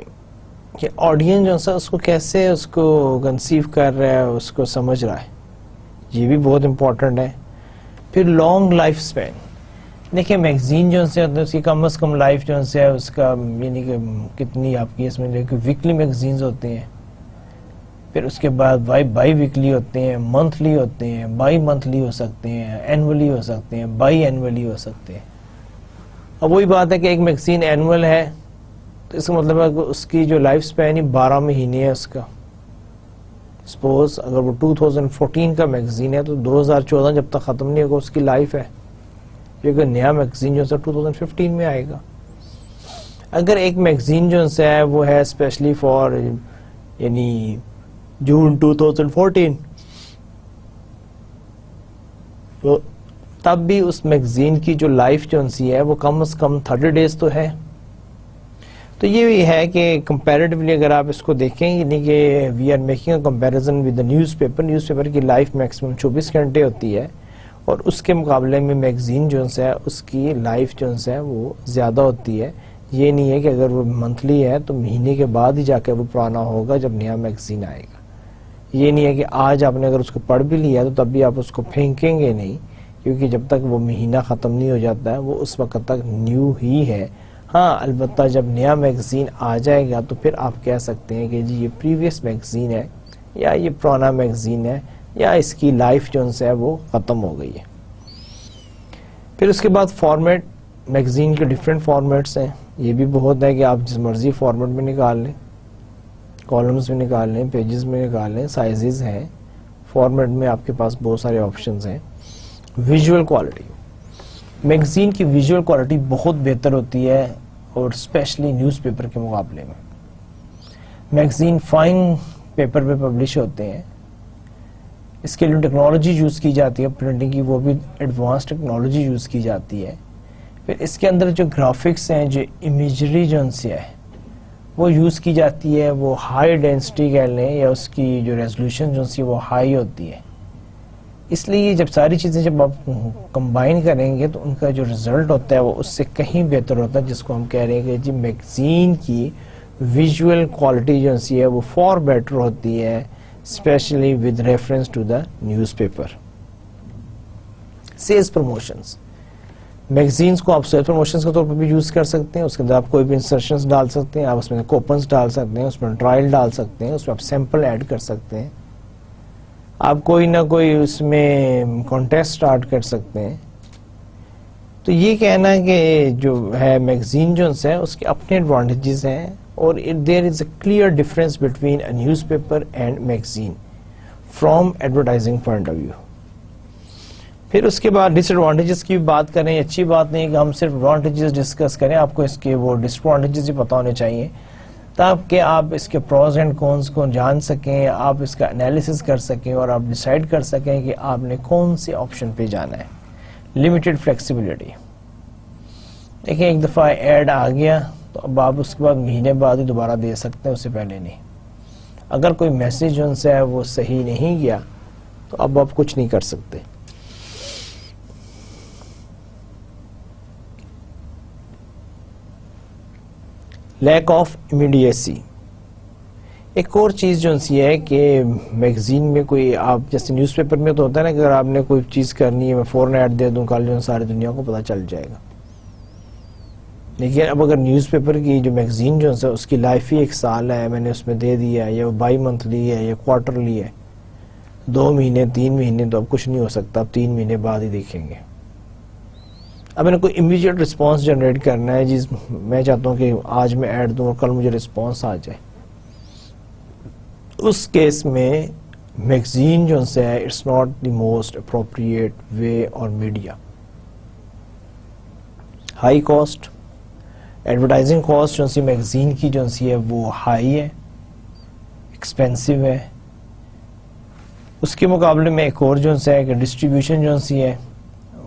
کہ آڈینس جو ہے اس کو کیسے اس کو کنسیو کر رہا ہے, اس کو سمجھ رہا ہے, یہ بھی بہت امپورٹنٹ ہے. پھر لانگ لائف سپین, دیکھیں میگزین جو ہے اس کی کم از کم لائف جو ہے اس کا یعنی کہ کتنی آپ کی اس میں ویکلی میگزینز ہوتے ہیں, پھر اس کے بعد بائی ویکلی ہوتے ہیں, منتھلی ہوتے ہیں, بائی منتھلی ہو سکتے ہیں, اینولی ہو سکتے ہیں, بائی اینولی ہو سکتے ہیں. اب وہی بات ہے کہ ایک میگزین اینول ہے تو اس کا مطلب ہے کہ اس کی جو لائف سپین 12 مہینے ہے اس کا. سپوز اگر وہ 2014 کا میگزین ہے تو 2014 جب تک ختم نہیں ہوگا اس کی لائف ہے, کیونکہ نیا میگزین جو ہے 2015 میں آئے گا. اگر ایک میگزین جو ہے وہ ہے اسپیشلی فار یعنی جون 2014 تو تب بھی اس میگزین کی جو لائف جو ہے وہ کم از کم 30 ڈیز تو ہے. تو یہ بھی ہے کہ کمپیریٹیولی اگر آپ اس کو دیکھیں یعنی کہ we are making a comparison with the newspaper کی لائف میکسیمم 24 گھنٹے ہوتی ہے اور اس کے مقابلے میں میگزین جو ہے اس کی لائف جو ہے وہ زیادہ ہوتی ہے. یہ نہیں ہے کہ اگر وہ منتھلی ہے تو مہینے کے بعد ہی جا کے وہ پرانا ہوگا جب نیا میگزین آئے گا. یہ نہیں ہے کہ آج آپ نے اگر اس کو پڑھ بھی لیا تو تب بھی آپ اس کو پھینکیں گے نہیں, کیونکہ جب تک وہ مہینہ ختم نہیں ہو جاتا ہے وہ اس وقت تک نیو ہی ہے. ہاں البتہ جب نیا میگزین آ جائے گا تو پھر آپ کہہ سکتے ہیں کہ جی یہ پریویس میگزین ہے یا یہ پرانا میگزین ہے یا اس کی لائف جو ہے وہ ختم ہو گئی ہے. پھر اس کے بعد فارمیٹ, میگزین کے ڈیفرنٹ فارمیٹس ہیں. یہ بھی بہت ہے کہ آپ جس مرضی فارمیٹ میں نکال لیں, کالمز میں نکال لیں, پیجز میں نکال لیں, سائزز ہیں. فارمیٹ میں آپ کے پاس بہت سارے آپشنز ہیں. ویژول کوالٹی, میگزین کی ویژول کوالٹی بہت بہتر ہوتی ہے اور اسپیشلی نیوز پیپر کے مقابلے میں. میگزین فائن پیپر پہ پبلش ہوتے ہیں, اس کے لیے ٹیکنالوجی یوز کی جاتی ہے پرنٹنگ کی, وہ بھی ایڈوانس ٹیکنالوجی یوز کی جاتی ہے. پھر اس کے اندر جو گرافکس ہیں, جو امیجری جو ان سے ہے وہ یوز کی جاتی ہے, وہ ہائی ڈینسٹی کہہ لیں یا اس کی جو ریزولوشن جو سی وہ ہائی ہوتی ہے. اس لیے جب ساری چیزیں جب آپ کمبائن کریں گے تو ان کا جو رزلٹ ہوتا ہے وہ اس سے کہیں بہتر ہوتا ہے, جس کو ہم کہہ رہے ہیں کہ جی میگزین کی ویژول کوالٹی جو سی ہے وہ فار بیٹر ہوتی ہے, especially with reference to the newspaper. Sales promotions, magazines کو آپ سیل پروموشنز کے طور پر بھی یوز کر سکتے ہیں. اس کے اندر آپ کوئی بھی انسرشنز ڈال سکتے ہیں, آپ اس میں کوپنز ڈال سکتے ہیں, اس میں ٹرائل ڈال سکتے ہیں, اس میں آپ سیمپل ایڈ کر سکتے ہیں, آپ کوئی نہ کوئی اس میں کانٹیسٹ سٹارٹ کر سکتے ہیں. تو یہ کہنا ہے کہ جو ہے میگزین جو ہے اس کے اپنے ایڈوانٹیجز ہیں اور there is a clear difference between a newspaper and magazine from advertising point of view. پھر اس کے بعد ڈس ایڈوانٹیجز کی بات کریں. اچھی بات نہیں ہے کہ ہم صرف ایڈوانٹیجز ڈسکس کریں, آپ کو اس کے وہ ڈس ایڈوانٹیجز بھی پتہ ہونے چاہیے تاکہ آپ اس کے پروز اینڈ کونس کو جان سکیں, آپ اس کا انالیسس کر سکیں اور آپ ڈیسائیڈ کر سکیں کہ آپ نے کون سے آپشن پہ جانا ہے. لمیٹڈ فلیکسیبلٹی, دیکھیں ایک دفعہ ایڈ آ گیا تو اب آپ اس کے بعد مہینے بعد ہی دوبارہ دے سکتے ہیں, اس سے پہلے نہیں. اگر کوئی میسیج ان سے ہے وہ صحیح نہیں گیا تو اب آپ کچھ نہیں کر سکتے. لیک آف امیڈیسی, ایک اور چیز جو سی ہے کہ میگزین میں کوئی آپ جیسے نیوز پیپر میں تو ہوتا ہے نا کہ اگر آپ نے کوئی چیز کرنی ہے میں فوراً ایڈ دے دوں کل جو ساری دنیا کو پتہ چل جائے گا. لیکن اب اگر نیوز پیپر کی جو میگزین جو ہے اس کی لائف ہی 1 سال ہے, میں نے اس میں دے دیا ہے, یا بائی منتھلی ہے یا کوارٹرلی ہے, 2 مہینے 3 مہینے تو اب کچھ نہیں ہو سکتا, اب 3 مہینے بعد ہی دیکھیں گے. اب میں نے کوئی امیڈیٹ رسپانس جنریٹ کرنا ہے, جس میں چاہتا ہوں کہ آج میں ایڈ دوں اور کل مجھے رسپانس آ جائے. اس کیس میں میگزین جو ہے it's not the most appropriate way اور media. High cost, advertising cost جو سی میگزین کی جو سی ہے وہ ہائی ہے, ایکسپینسو ہے. اس کے مقابلے میں ایک اور جو ہے کہ ڈسٹریبیوشن جو سی ہے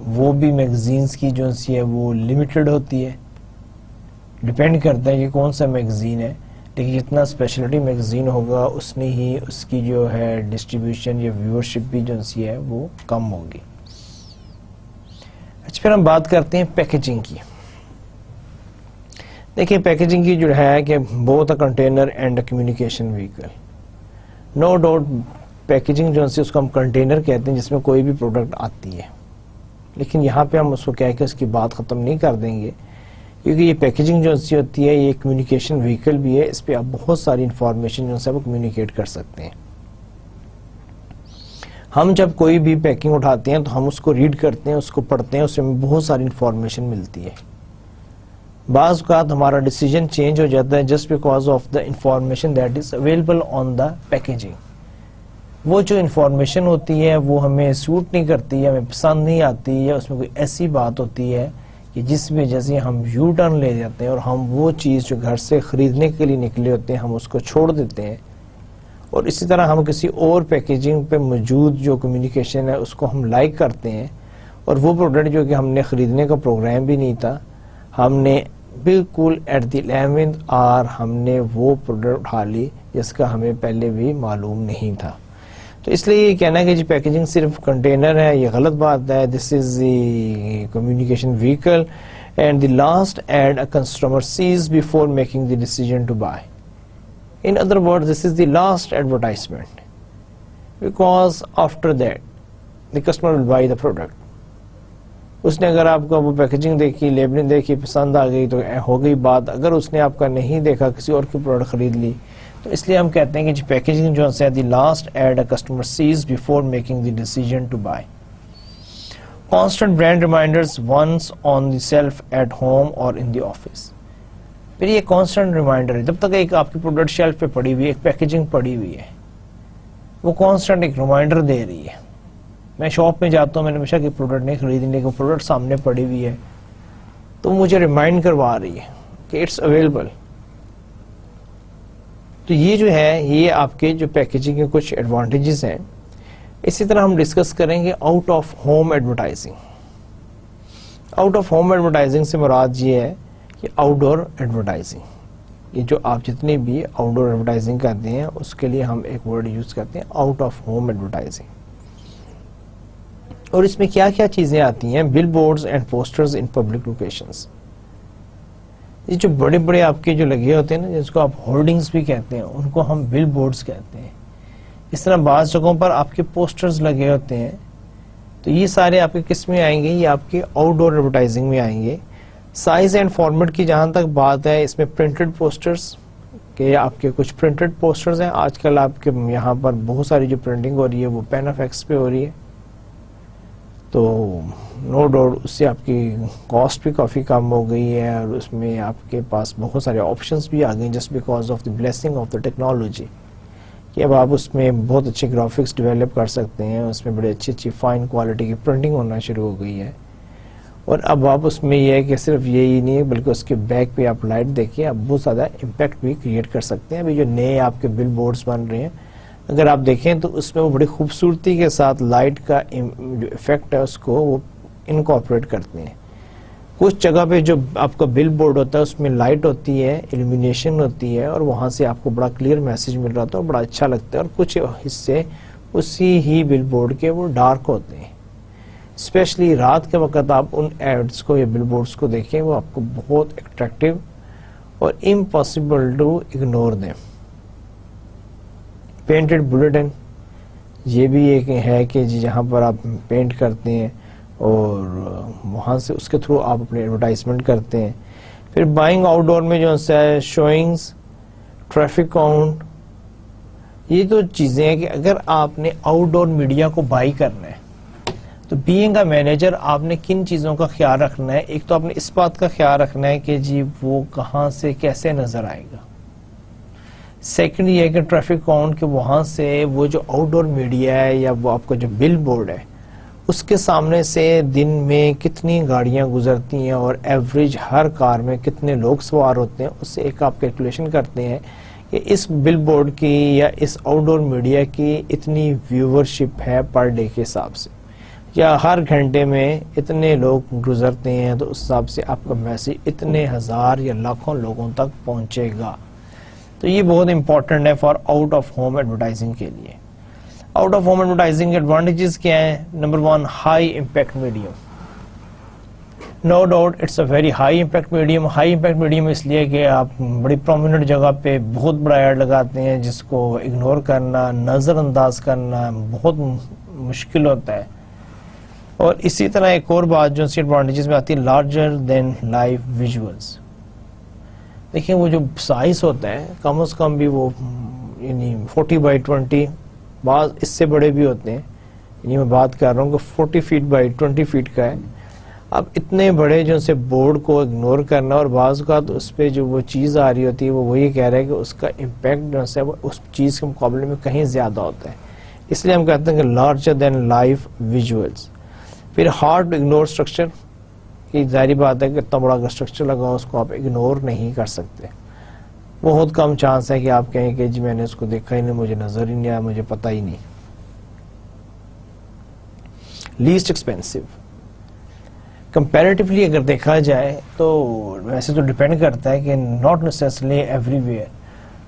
وہ بھی میگزینز کی جو سی ہے وہ لمیٹڈ ہوتی ہے، ڈپینڈ کرتا ہے کہ کون سا میگزین ہے، لیکن جتنا اسپیشلٹی میگزین ہوگا اس نے ہی اس کی جو ہے ڈسٹریبیوشن یا ویورشپ بھی جو سی ہے وہ کم ہوگی۔ اچھا پھر ہم بات کرتے ہیں پیکیجنگ کی۔ دیکھیں پیکیجنگ کی جو ہے کہ both a container and a communication vehicle, no doubt packaging جو ہے اس کو ہم کنٹینر کہتے ہیں جس میں کوئی بھی پروڈکٹ آتی ہے، لیکن یہاں پہ ہم اس کو کہہ کے اس کی بات ختم نہیں کر دیں گے، کیونکہ یہ پیکیجنگ جو ہوتی ہے یہ کمیونیکیشن وہیکل بھی ہے، اس پہ آپ بہت ساری انفارمیشن جو ہے وہ کمیونیکیٹ کر سکتے ہیں۔ ہم جب کوئی بھی پیکنگ اٹھاتے ہیں تو ہم اس کو ریڈ کرتے ہیں، اس کو پڑھتے ہیں، اس میں بہت ساری انفارمیشن ملتی ہے۔ بعض اوقات ہمارا ڈیسیجن چینج ہو جاتا ہے just because of the information that is available on the packaging. وہ جو انفارمیشن ہوتی ہے وہ ہمیں سوٹ نہیں کرتی، ہمیں پسند نہیں آتی، یا اس میں کوئی ایسی بات ہوتی ہے کہ جس وجہ سے ہم یو ٹرن لے جاتے ہیں اور ہم وہ چیز جو گھر سے خریدنے کے لیے نکلے ہوتے ہیں ہم اس کو چھوڑ دیتے ہیں، اور اسی طرح ہم کسی اور پیکیجنگ پہ موجود جو کمیونیکیشن ہے اس کو ہم لائک کرتے ہیں، اور وہ پروڈکٹ جو کہ ہم نے خریدنے کا پروگرام بھی نہیں تھا، ہم نے بالکل ایٹ دی 11th آور ہم نے وہ پروڈکٹ اٹھا لی جس کا ہمیں پہلے بھی معلوم نہیں تھا۔ تو اس لیے یہ کہنا ہے کہ جی پیکیجنگ صرف کنٹینر ہے، یہ غلط بات ہے۔ This is the communication vehicle and the last ad a customer sees before making the decision to buy. In other words, this is the last advertisement, because after that the customer will buy the product. اس نے اگر آپ کا وہ packaging دیکھی، labelling دیکھی، پسند آ گئی تو ہو گئی بات، اگر اس نے آپ کا نہیں دیکھا کسی اور کی پروڈکٹ خرید لی، تو اس لیے ہم کہتے ہیں کہ پیکیجنگ جو ہے the last ad a customer sees before making the decision to buy. Constant brand reminders once on the shelf at home or in the office. پھر یہ کانسٹنٹ ریمائنڈر ہے، جب تک ایک آپ کی پروڈکٹ شیلف پہ پڑی ہوئی ہے، ایک پیکیجنگ پڑی ہوئی ہے، وہ کانسٹنٹ ایک ریمائنڈر دے رہی ہے۔ میں شاپ میں جاتا ہوں، میں نے ہمیشہ کوئی پروڈکٹ نہیں خریدی، لیکن پروڈکٹ سامنے پڑی ہوئی ہے تو مجھے ریمائنڈ کروا رہی ہے کہ اٹس اویلیبل۔ تو یہ جو ہے یہ آپ کے جو پیکیجنگ کے کچھ ایڈوانٹیجز ہیں۔ اسی طرح ہم ڈسکس کریں گے out of home advertising. Out of home advertising سے مراد یہ ہے کہ آؤٹ ڈور ایڈورٹائزنگ، یہ جو آپ جتنی بھی آؤٹ ڈور ایڈورٹائزنگ کرتے ہیں اس کے لیے ہم ایک ورڈ یوز کرتے ہیں آؤٹ آف ہوم ایڈورٹائزنگ۔ اور اس میں کیا کیا چیزیں آتی ہیں؟ Billboards and posters in public locations. یہ جو بڑے بڑے آپ کے جو لگے ہوتے ہیں نا، جس کو آپ ہولڈنگز بھی کہتے ہیں، ان کو ہم بل بورڈز کہتے ہیں۔ اس طرح بعض جگہوں پر آپ کے پوسٹرز لگے ہوتے ہیں، تو یہ سارے آپ کے کس میں آئیں گے؟ یہ آپ کے آؤٹ ڈور ایڈورٹائزنگ میں آئیں گے۔ سائز اینڈ فارمیٹ کی جہاں تک بات ہے، اس میں پرنٹڈ پوسٹرز کہ آپ کے کچھ پرنٹڈ پوسٹرز ہیں۔ آج کل آپ کے یہاں پر بہت ساری جو پرنٹنگ ہو رہی ہے وہ پین ایف ایکس پہ ہو رہی ہے، تو نو ڈاؤٹ اس سے آپ کی کاسٹ بھی کافی کم ہو گئی ہے، اور اس میں آپ کے پاس بہت سارے آپشنز بھی آ گئے just because of the blessing of the technology, کہ اب آپ اس میں بہت اچھے گرافکس ڈیولپ کر سکتے ہیں، اس میں بڑے اچھی فائن کوالٹی کی پرنٹنگ ہونا شروع ہو گئی ہے۔ اور اب آپ اس میں یہ ہے کہ صرف یہی نہیں ہے بلکہ اس کے بیک پہ آپ لائٹ دیکھیں، آپ بہت زیادہ امپیکٹ بھی کریٹ کر سکتے ہیں۔ ابھی جو نئے آپ کے بل بورڈز بن رہے ہیں اگر آپ دیکھیں تو اس میں وہ بڑی خوبصورتی کے ساتھ لائٹ کا جو افیکٹ ہے اس کو وہ انکارپوریٹ کرتے ہیں۔ کچھ جگہ پہ جو آپ کا بل بورڈ ہوتا ہے اس میں لائٹ ہوتی ہے، ایلومینیشن ہوتی ہے، اور وہاں سے آپ کو بڑا کلیئر میسج مل رہا تھا اور بڑا اچھا لگتا ہے، اور کچھ حصے اسی ہی بل بورڈ کے وہ ڈارک ہوتے ہیں۔ اسپیشلی رات کے وقت آپ ان ایڈز کو یا بل بورڈز کو دیکھیں، وہ آپ کو بہت اٹریکٹیو اور امپاسبل ٹو اگنور دیں۔ پینٹڈ بلیٹن، یہ بھی ایک ہے کہ جہاں پر آپ پینٹ کرتے ہیں اور وہاں سے اس کے تھرو آپ اپنے ایڈورٹائزمنٹ کرتے ہیں۔ پھر بائنگ آؤٹ ڈور میں جو ہے شوئنگز، ٹریفک کاؤنٹ، یہ تو چیزیں ہیں کہ اگر آپ نے آؤٹ ڈور میڈیا کو بائی کرنا ہے تو بینگ اے مینیجر آپ نے کن چیزوں کا خیال رکھنا ہے؟ ایک تو آپ نے اس بات کا خیال رکھنا ہے کہ جی وہ کہاں سے کیسے نظر آئے گا۔ سیکنڈ یہ ہے کہ ٹریفک کاؤنٹ، کہ وہاں سے وہ جو آؤٹ ڈور میڈیا ہے یا وہ آپ کا جو بل بورڈ ہے اس کے سامنے سے دن میں کتنی گاڑیاں گزرتی ہیں اور ایوریج ہر کار میں کتنے لوگ سوار ہوتے ہیں، اس سے ایک آپ کیلکولیشن کرتے ہیں کہ اس بل بورڈ کی یا اس آؤٹ ڈور میڈیا کی اتنی ویورشپ ہے پر ڈے کے حساب سے۔ یا ہر گھنٹے میں اتنے لوگ گزرتے ہیں تو اس حساب سے آپ کا میسج اتنے ہزار یا لاکھوں لوگوں تک پہنچے گا. تو یہ بہت امپورٹنٹ ہے for out of home advertising کے لیے. آؤٹ آف ہوم ایڈورٹائزنگ کے ایڈوانٹیجز کیا ہیں؟ Number 1 high impact medium. No doubt it's a very high impact medium. High impact medium اس لیے کہ آپ بڑی پرومیننٹ جگہ پہ بہت بڑا ایڈ لگاتے ہیں جس کو اگنور کرنا، نظر انداز کرنا بہت مشکل ہوتا ہے. اور اسی طرح ایک اور بات جو سی ایڈوانٹیجز میں آتی ہے، لارجر دین لائف ویژولز. دیکھیں وہ جو سائز ہوتا ہے کم از کم بھی وہ یعنی 40x20، بعض اس سے بڑے بھی ہوتے ہیں. یعنی میں بات کر رہا ہوں کہ 40 فیٹ بائی 20 فیٹ کا ہے. اب اتنے بڑے جو سے بورڈ کو اگنور کرنا، اور بعض اوقات اس پہ جو وہ چیز آ رہی ہوتی ہے وہ وہی کہہ رہا ہے کہ اس کا امپیکٹ جو ہے وہ اس چیز کے مقابلے میں کہیں زیادہ ہوتا ہے. اس لیے ہم کہتے ہیں کہ لارجر دین لائف ویژولز. پھر ہارڈ اگنور اسٹرکچر، یہ ظاہری بات ہے کہ اتنا بڑا اسٹرکچر لگا اس کو آپ اگنور نہیں کر سکتے. بہت کم چانس ہے کہ آپ کہیں کہ جی میں نے اس کو دیکھا ہی نہیں، مجھے نظر ہی نہیں آیا، مجھے پتہ ہی نہیں. Least expensive. کمپیریٹیولی اگر دیکھا جائے تو ویسے تو ڈیپینڈ کرتا ہے کہ ناٹ نیسیسرلی ایوری ویئر.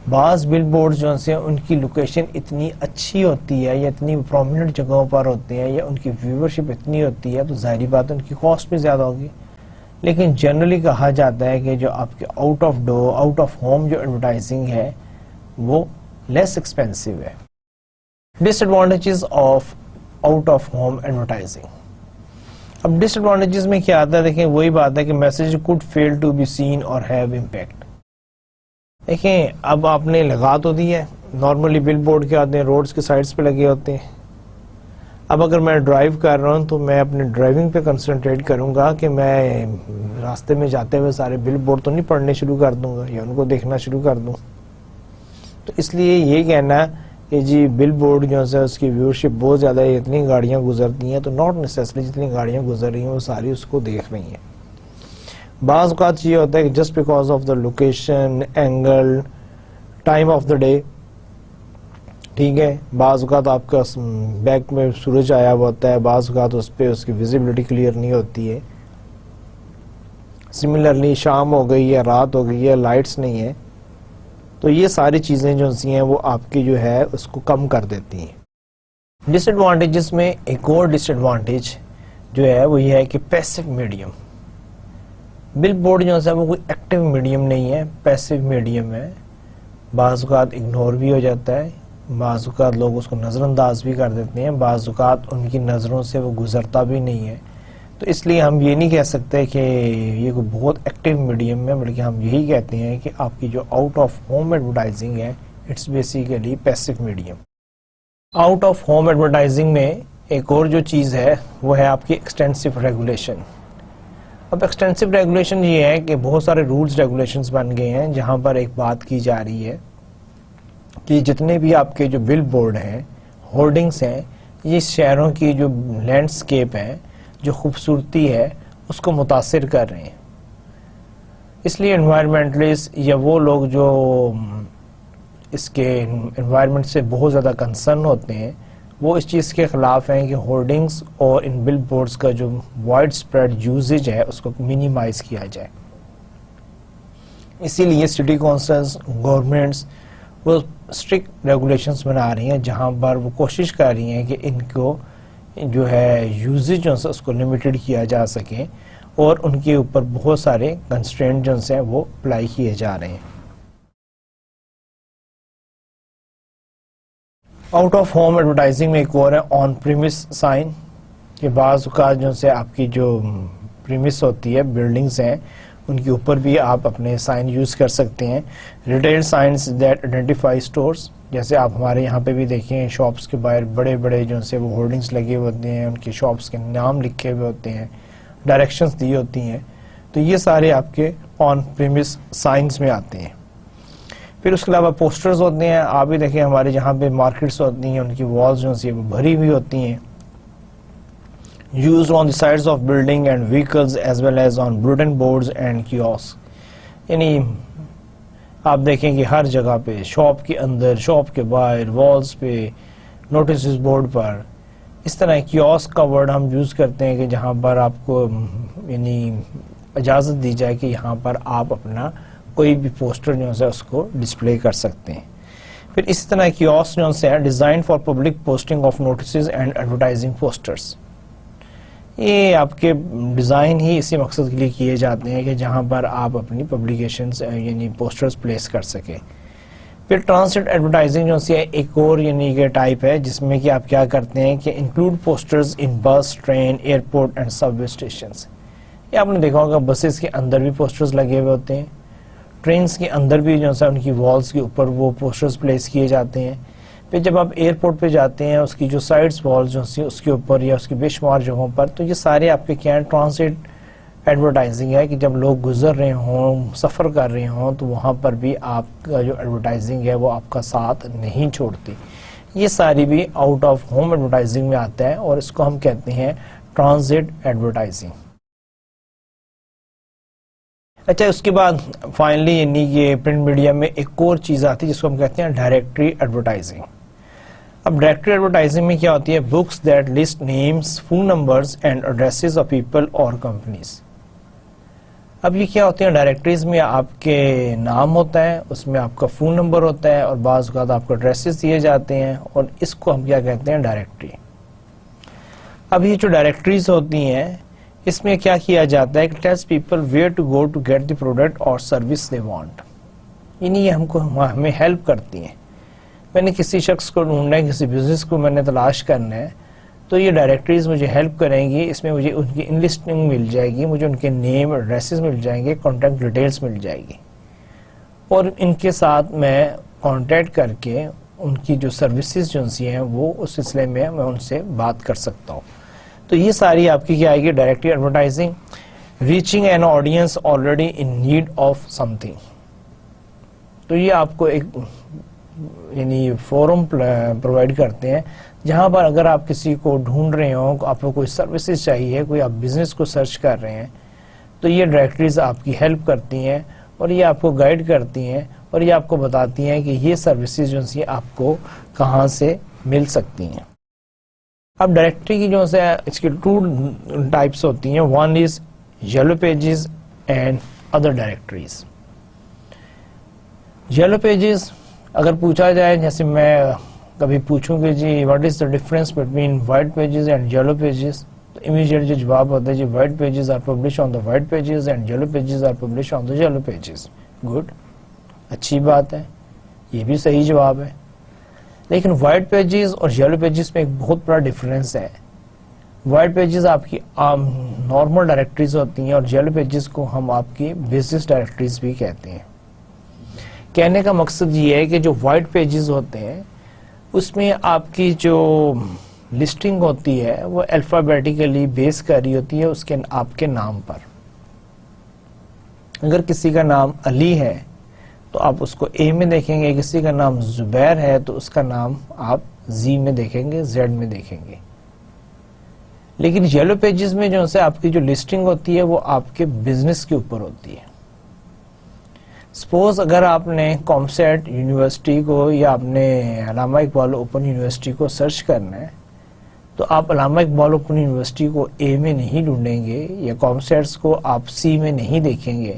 بعض بل بورڈ جو ہیں ان کی لوکیشن اتنی اچھی ہوتی ہے یا اتنی پرومیننٹ جگہوں پر ہوتے ہیں یا ان کی ویورشپ اتنی ہوتی ہے تو ظاہری بات ہے ان کی کاسٹ بھی زیادہ ہوگی. لیکن جنرلی کہا جاتا ہے کہ جو آپ کے آؤٹ آف ہوم جو ایڈورٹائزنگ ہے وہ لیس ایکسپینسو ہے. Disadvantages of out of home advertising. اب ڈس ایڈوانٹیجز میں کیا آتا ہے؟ دیکھیں وہی بات ہے کہ message could fail to be seen اور ہیو امپیکٹ. دیکھیں اب آپ نے لگا تو دی ہے، نارملی بل بورڈ کے آتے ہیں روڈز کے سائڈز پہ لگے ہوتے ہیں. اب اگر میں ڈرائیو کر رہا ہوں تو میں اپنے ڈرائیونگ پہ کنسنٹریٹ کروں گا کہ میں راستے میں جاتے ہوئے سارے بل بورڈ تو نہیں پڑھنے شروع کر دوں گا یا ان کو دیکھنا شروع کر دوں. تو اس لیے یہ کہنا کہ جی بل بورڈ جو ہے اس کی ویورشپ بہت زیادہ ہے، اتنی گاڑیاں گزرتی ہیں تو ناٹ نیسیسری جتنی گاڑیاں گزر رہی ہیں وہ ساری اس کو دیکھ رہی ہیں. بعض اوقات یہ ہوتا ہے کہ just because of the location, angle, time of the day, ٹھیک ہے، بعض اوقات آپ کا بیک میں سورج آیا ہوا ہوتا ہے، بعض اوقات اس پہ اس کی ویزیبلٹی کلیئر نہیں ہوتی ہے. سملرلی شام ہو گئی ہے، رات ہو گئی ہے، لائٹس نہیں ہے، تو یہ ساری چیزیں جو ہیں وہ آپ کی جو ہے اس کو کم کر دیتی ہیں. ڈس ایڈوانٹیجز میں ایک اور ڈس ایڈوانٹیج جو ہے وہ یہ ہے کہ پیسو میڈیم. بل بورڈ جو ہے وہ کوئی ایکٹیو میڈیم نہیں ہے، پیسو میڈیم ہے. بعض اوقات اگنور بھی ہو جاتا ہے، بعض اوقات لوگ اس کو نظر انداز بھی کر دیتے ہیں، بعض اوقات ان کی نظروں سے وہ گزرتا بھی نہیں ہے. تو اس لیے ہم یہ نہیں کہہ سکتے کہ یہ کوئی بہت ایکٹیو میڈیم ہے، بلکہ ہم یہی کہتے ہیں کہ آپ کی جو آؤٹ آف ہوم ایڈورٹائزنگ ہے it's basically passive medium. Out of home advertising میں ایک اور جو چیز ہے وہ ہے آپ کی ایکسٹینسو ریگولیشن. اب ایکسٹینسو ریگولیشن یہ ہے کہ بہت سارے رولز ریگولیشنز بن گئے ہیں جہاں پر ایک بات کی جا رہی ہے کہ جتنے بھی آپ کے جو بل بورڈ ہیں، ہورڈنگز ہیں، یہ شہروں کی جو لینڈسکیپ ہیں، جو خوبصورتی ہے اس کو متاثر کر رہے ہیں. اس لیے انوائرمنٹلسٹ یا وہ لوگ جو اس کے انوائرمنٹ سے بہت زیادہ کنسرن ہوتے ہیں وہ اس چیز کے خلاف ہیں کہ ہورڈنگز اور ان بل بورڈز کا جو وائڈ اسپریڈ یوزیج ہے اس کو منیمائز کیا جائے. اسی لیے سٹی کونسلز، گورنمنٹس وہ اسٹرکٹ ریگولیشنز بنا رہی ہیں جہاں پر وہ کوشش کر رہی ہیں کہ ان کو جو ہے یوزیج جو ہے اس کو لمیٹڈ کیا جا سکے اور ان کے اوپر بہت سارے کنسٹرینٹ جو ہیں وہ اپلائی کیے جا رہے ہیں. آؤٹ آف ہوم ایڈورٹائزنگ میں ایک اور ہے آن پریمس سائن. کہ بعض اوقات جو سے آپ کی جو پریمس ہوتی ہے، بلڈنگز ہیں، ان کے اوپر بھی آپ اپنے سائن یوز کر سکتے ہیں. Retail science that identify stores, جیسے آپ ہمارے یہاں پہ بھی دیکھیں شاپس کے باہر بڑے بڑے جو سے وہ ہولڈنگس لگے ہوتے ہیں، ان کے شاپس کے نام لکھے ہوئے ہوتے ہیں، ڈائریکشنز دی ہوتی ہیں. تو یہ سارے آپ کے آن پریمس سائنس میں آتے ہیں. پھر اس کے علاوہ پوسٹرز ہوتے ہیں. آپ بھی دیکھیں ہمارے جہاں پہ مارکیٹس ہوتی ہیں ان کی والز جو ہیں وہ بھری ہوئی ہوتی ہیں. used on the sides of building and vehicles as well as on bulletin boards and kiosks. یعنی آپ دیکھیں کہ ہر جگہ پہ، شاپ کے اندر، شاپ کے باہر، والز پہ، نوٹسز بورڈ پر اس طرح کیوسک کا ورڈ ہم یوز کرتے ہیں کہ جہاں پر آپ کو یعنی اجازت دی جائے کہ یہاں پر آپ اپنا کوئی بھی پوسٹر جو ہے اس کو ڈسپلے کر سکتے ہیں. پھر اسی طرح کیوسک جو ہے design for public posting of notices and advertising posters. یہ آپ کے ڈیزائن ہی اسی مقصد کے لیے کیے جاتے ہیں کہ جہاں پر آپ اپنی پبلیکیشنز یعنی پوسٹرز پلیس کر سکیں. پھر ٹرانسلیٹ ایڈورٹائزنگ جو ہے ایک اور یعنی کہ ٹائپ ہے جس میں کہ آپ کیا کرتے ہیں کہ انکلوڈ پوسٹرز ان بس، train, airport and sub way stations. یہ آپ نے دیکھا ہوگا بسز کے اندر بھی پوسٹرز لگے ہوئے ہوتے ہیں، ٹرینز کے اندر بھی جو ہے ان کی والز کے اوپر وہ پوسٹرز پلیس کیے جاتے ہیں. پھر جب آپ ایئرپورٹ پہ جاتے ہیں اس کی جو سائڈز والز جو اس کے اوپر یا اس کی بے شمار جگہوں پر، تو یہ سارے آپ کے کیا ہیں ٹرانسلیٹ ایڈورٹائزنگ ہے کہ جب لوگ گزر رہے ہوں، سفر کر رہے ہوں، تو وہاں پر بھی آپ کا جو ایڈورٹائزنگ ہے وہ آپ کا ساتھ نہیں چھوڑتی. یہ ساری بھی آؤٹ آف ہوم ایڈورٹائزنگ میں آتا ہے اور اس کو ہم کہتے ہیں ٹرانزٹ ایڈورٹائزنگ. اچھا، اس کے بعد فائنلی یعنی کہ پرنٹ میڈیا میں ایک اور چیز آتی ہے جس کو ہم کہتے ہیں ڈائریکٹری ایڈورٹائزنگ. اب ڈائریکٹری ایڈورٹائزنگ میں کیا ہوتی ہے؟ Books that list names, phone numbers and addresses of people اور کمپنیز. اب یہ کیا ہوتے ہیں؟ ڈائریکٹریز میں آپ کے نام ہوتا ہے، اس میں آپ کا فون نمبر ہوتا ہے اور بعض اوقات آپ کو ایڈریسز دیے جاتے ہیں اور اس کو ہم کیا کہتے ہیں؟ ڈائریکٹری. اب یہ جو ڈائریکٹریز ہوتی ہیں اس میں کیا کیا جاتا ہے کہ tells people where to go to get the product اور سروس دے وانٹ. یعنی یہ ہمیں ہیلپ کرتی ہیں. میں نے کسی شخص کو ڈھونڈنا ہے، کسی بزنس کو میں نے تلاش کرنا ہے، تو یہ ڈائریکٹریز مجھے ہیلپ کریں گی. اس میں مجھے ان کی انلسٹنگ مل جائے گی، مجھے ان کے نیم، ایڈریسز مل جائیں گے، کانٹیکٹ ڈیٹیلز مل جائے گی اور ان کے ساتھ میں کانٹیکٹ کر کے ان کی جو سروسز جو ہیں وہ اس سلسلے میں ان سے بات کر سکتا ہوں. تو یہ ساری آپ کی کیا آئے گی؟ Directory advertising. Reaching an audience already in need of some thing. تو یہ آپ کو ایک یعنی فورم پرووائڈ کرتے ہیں جہاں پر اگر آپ کسی کو ڈھونڈ رہے ہوں، آپ کو کوئی سروسز چاہیے، کوئی آپ بزنس کو سرچ کر رہے ہیں، تو یہ ڈائریکٹریز آپ کی ہیلپ کرتی ہیں اور یہ آپ کو گائیڈ کرتی ہیں اور یہ آپ کو بتاتی ہیں کہ یہ سروسز جو ہیں آپ کو کہاں سے مل سکتی ہیں. اب ڈائریکٹری کی جو ہے اس کی 2 ٹائپس ہوتی ہیں. One is yellow pages and other directories. Yellow pages اگر پوچھا جائے، جیسے میں کبھی پوچھوں کہ جی what is the difference between white pages and yellow pages, تو امیڈیٹ جو جواب ہوتا ہے جی white pages are publish on the white pages and yellow pages are publish on the yellow pages. Good, اچھی بات ہے، یہ بھی صحیح جواب ہے. لیکن وائٹ پیجز اور یلو پیجز میں ایک بہت بڑا ڈفرینس ہے. وائٹ پیجز آپ کی عام نارمل ڈائریکٹریز ہوتی ہیں اور یلو پیجز کو ہم آپ کی بزنس ڈائریکٹریز بھی کہتے ہیں. کہنے کا مقصد یہ ہے کہ جو وائٹ پیجز ہوتے ہیں اس میں آپ کی جو لسٹنگ ہوتی ہے وہ الفابیٹیکلی بیس کر رہی ہوتی ہے اس کے آپ کے نام پر. اگر کسی کا نام علی ہے تو آپ اس کو اے میں دیکھیں گے، کسی کا نام زبیر ہے تو اس کا نام آپ زی میں دیکھیں گے، زیڈ میں دیکھیں گے. لیکن یلو پیجز میں جو ہے آپ کی جو لسٹنگ ہوتی ہے وہ آپ کے بزنس کے اوپر ہوتی ہے. سپوز اگر آپ نے کامسیٹ یونیورسٹی کو یا آپ نے علامہ اقبال اوپن یونیورسٹی کو سرچ کرنا ہے تو آپ علامہ اقبال اوپن یونیورسٹی کو اے میں نہیں ڈھونڈیں گے یا کامسیٹس کو آپ سی میں نہیں دیکھیں گے،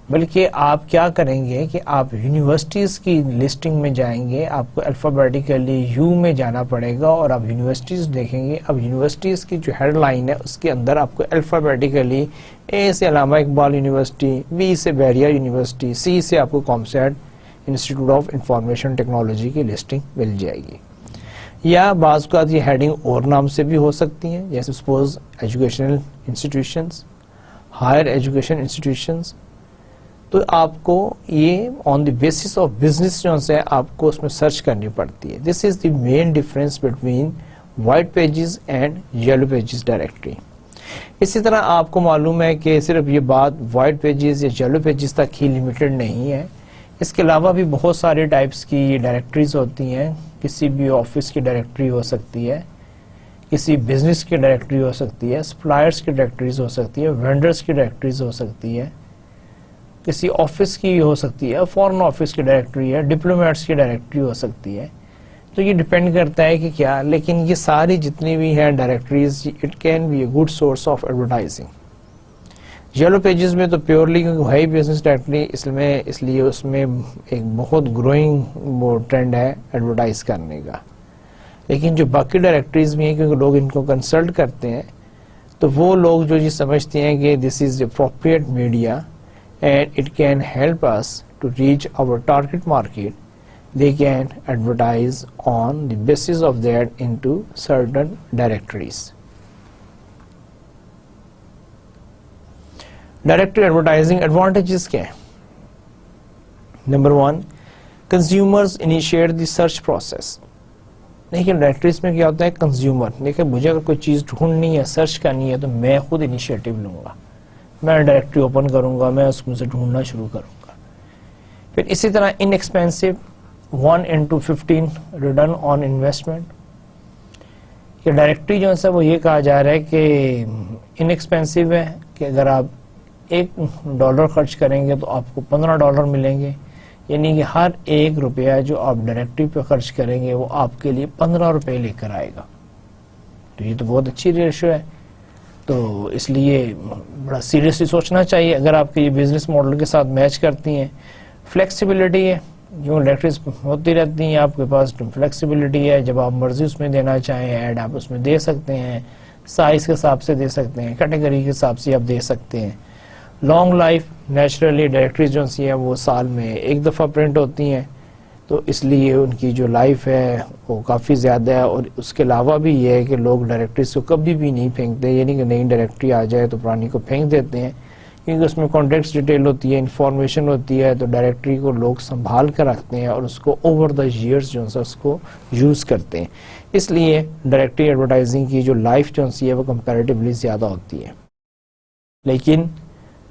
بلکہ آپ کیا کریں گے کہ آپ یونیورسٹیز کی لسٹنگ میں جائیں گے. آپ کو الفابیٹیکلی یو میں جانا پڑے گا اور آپ یونیورسٹیز دیکھیں گے. اب یونیورسٹیز کی جو ہیڈ لائن ہے اس کے اندر آپ کو الفابیٹیکلی اے سے علامہ اقبال یونیورسٹی، بی سے بحریہ یونیورسٹی، سی سے آپ کو COMSATS institute of information technology کی لسٹنگ مل جائے گی. یا بعض اوقات یہ ہیڈنگ اور نام سے بھی ہو سکتی ہیں، جیسے suppose educational institutions, higher education institutions. تو آپ کو یہ on the basis of business جو ہے آپ کو اس میں سرچ کرنی پڑتی ہے. This is the main difference between white pages and yellow pages directory. اسی طرح آپ کو معلوم ہے کہ صرف یہ بات وائٹ پیجز یا یلو پیجز تک ہی لمیٹڈ نہیں ہے. اس کے علاوہ بھی بہت سارے ٹائپس کی ڈائریکٹریز ہوتی ہیں. کسی بھی آفس کی ڈائریکٹری ہو سکتی ہے، کسی بزنس کی ڈائریکٹری ہو سکتی ہے، سپلائرز کی ڈائریکٹریز ہو سکتی ہے، وینڈرز کی ڈائریکٹریز ہو سکتی ہے، کسی آفس کی ہو سکتی ہے، فورن آفس کی ڈائریکٹری ہے، ڈپلومیٹس کی ڈائریکٹری ہو سکتی ہے. تو یہ ڈپینڈ کرتا ہے کہ کیا، لیکن یہ ساری جتنی بھی ہیں directories, it can be a good source of advertising. Yellow pages میں تو پیورلی کیونکہ ہے بزنس ڈائریکٹری، اس لیے اس میں ایک بہت گروئنگ وہ ٹرینڈ ہے ایڈورٹائز کرنے کا. لیکن جو باقی ڈائریکٹریز بھی ہیں کیونکہ لوگ ان کو کنسلٹ کرتے ہیں، تو وہ لوگ جو یہ سمجھتے ہیں کہ this is appropriate media and it can help us to reach our target market, they can advertise on the basis of that into certain directories. Directory advertising advantages کیا ہیں؟ Number 1, consumers initiate the search process. لیکن directories میں کیا ہوتا ہے، consumer دیکھیں مجھے اگر کوئی چیز ڈھونڈنی ہے، سرچ کرنی ہے، تو میں خود انیشیٹو لوں گا، میں ڈائریکٹری اوپن کروں گا، میں اس میں سے ڈھونڈنا شروع کروں گا. پھر اسی طرح ان ایکسپینسو 1:15 ریٹرن آن انویسٹمنٹ. یہ ڈائریکٹری جو ہے وہ یہ کہا جا رہا ہے کہ ان ایکسپینسو ہے کہ اگر آپ $1 خرچ کریں گے تو آپ کو $15 ملیں گے، یعنی کہ ہر $1 جو آپ ڈائریکٹری پہ خرچ کریں گے وہ آپ کے لیے $15 لے کر آئے گا. تو یہ تو بہت اچھی ریشو ہے. تو اس لیے بڑا سیریسلی سوچنا چاہیے اگر آپ کے یہ بزنس ماڈل کے ساتھ میچ کرتی ہیں. فلیکسیبلٹی ہے، جو ڈائریکٹریز ہوتی رہتی ہیں، آپ کے پاس فلیکسیبلٹی ہے، جب آپ مرضی اس میں دینا چاہیں ایڈ آپ اس میں دے سکتے ہیں، سائز کے حساب سے دے سکتے ہیں، کیٹیگری کے حساب سے آپ دے سکتے ہیں. لانگ لائف، نیچرلی ڈائریکٹریز جو سی ہیں وہ سال میں ایک دفعہ پرنٹ ہوتی ہیں، تو اس لیے ان کی جو لائف ہے وہ کافی زیادہ ہے. اور اس کے علاوہ بھی یہ ہے کہ لوگ ڈائریکٹریز کو کبھی بھی نہیں پھینکتے، یعنی کہ نئی ڈائریکٹری آ جائے تو پرانی کو پھینک دیتے ہیں، کیونکہ اس میں کانٹیکٹس ڈیٹیل ہوتی ہے، انفارمیشن ہوتی ہے، تو ڈائریکٹری کو لوگ سنبھال کر رکھتے ہیں اور اس کو اوور دا ایئرز جو ہے اس کو یوز کرتے ہیں. اس لیے ڈائریکٹری ایڈورٹائزنگ کی جو لائف جو ہے وہ کمپیریٹیولی زیادہ ہوتی ہے. لیکن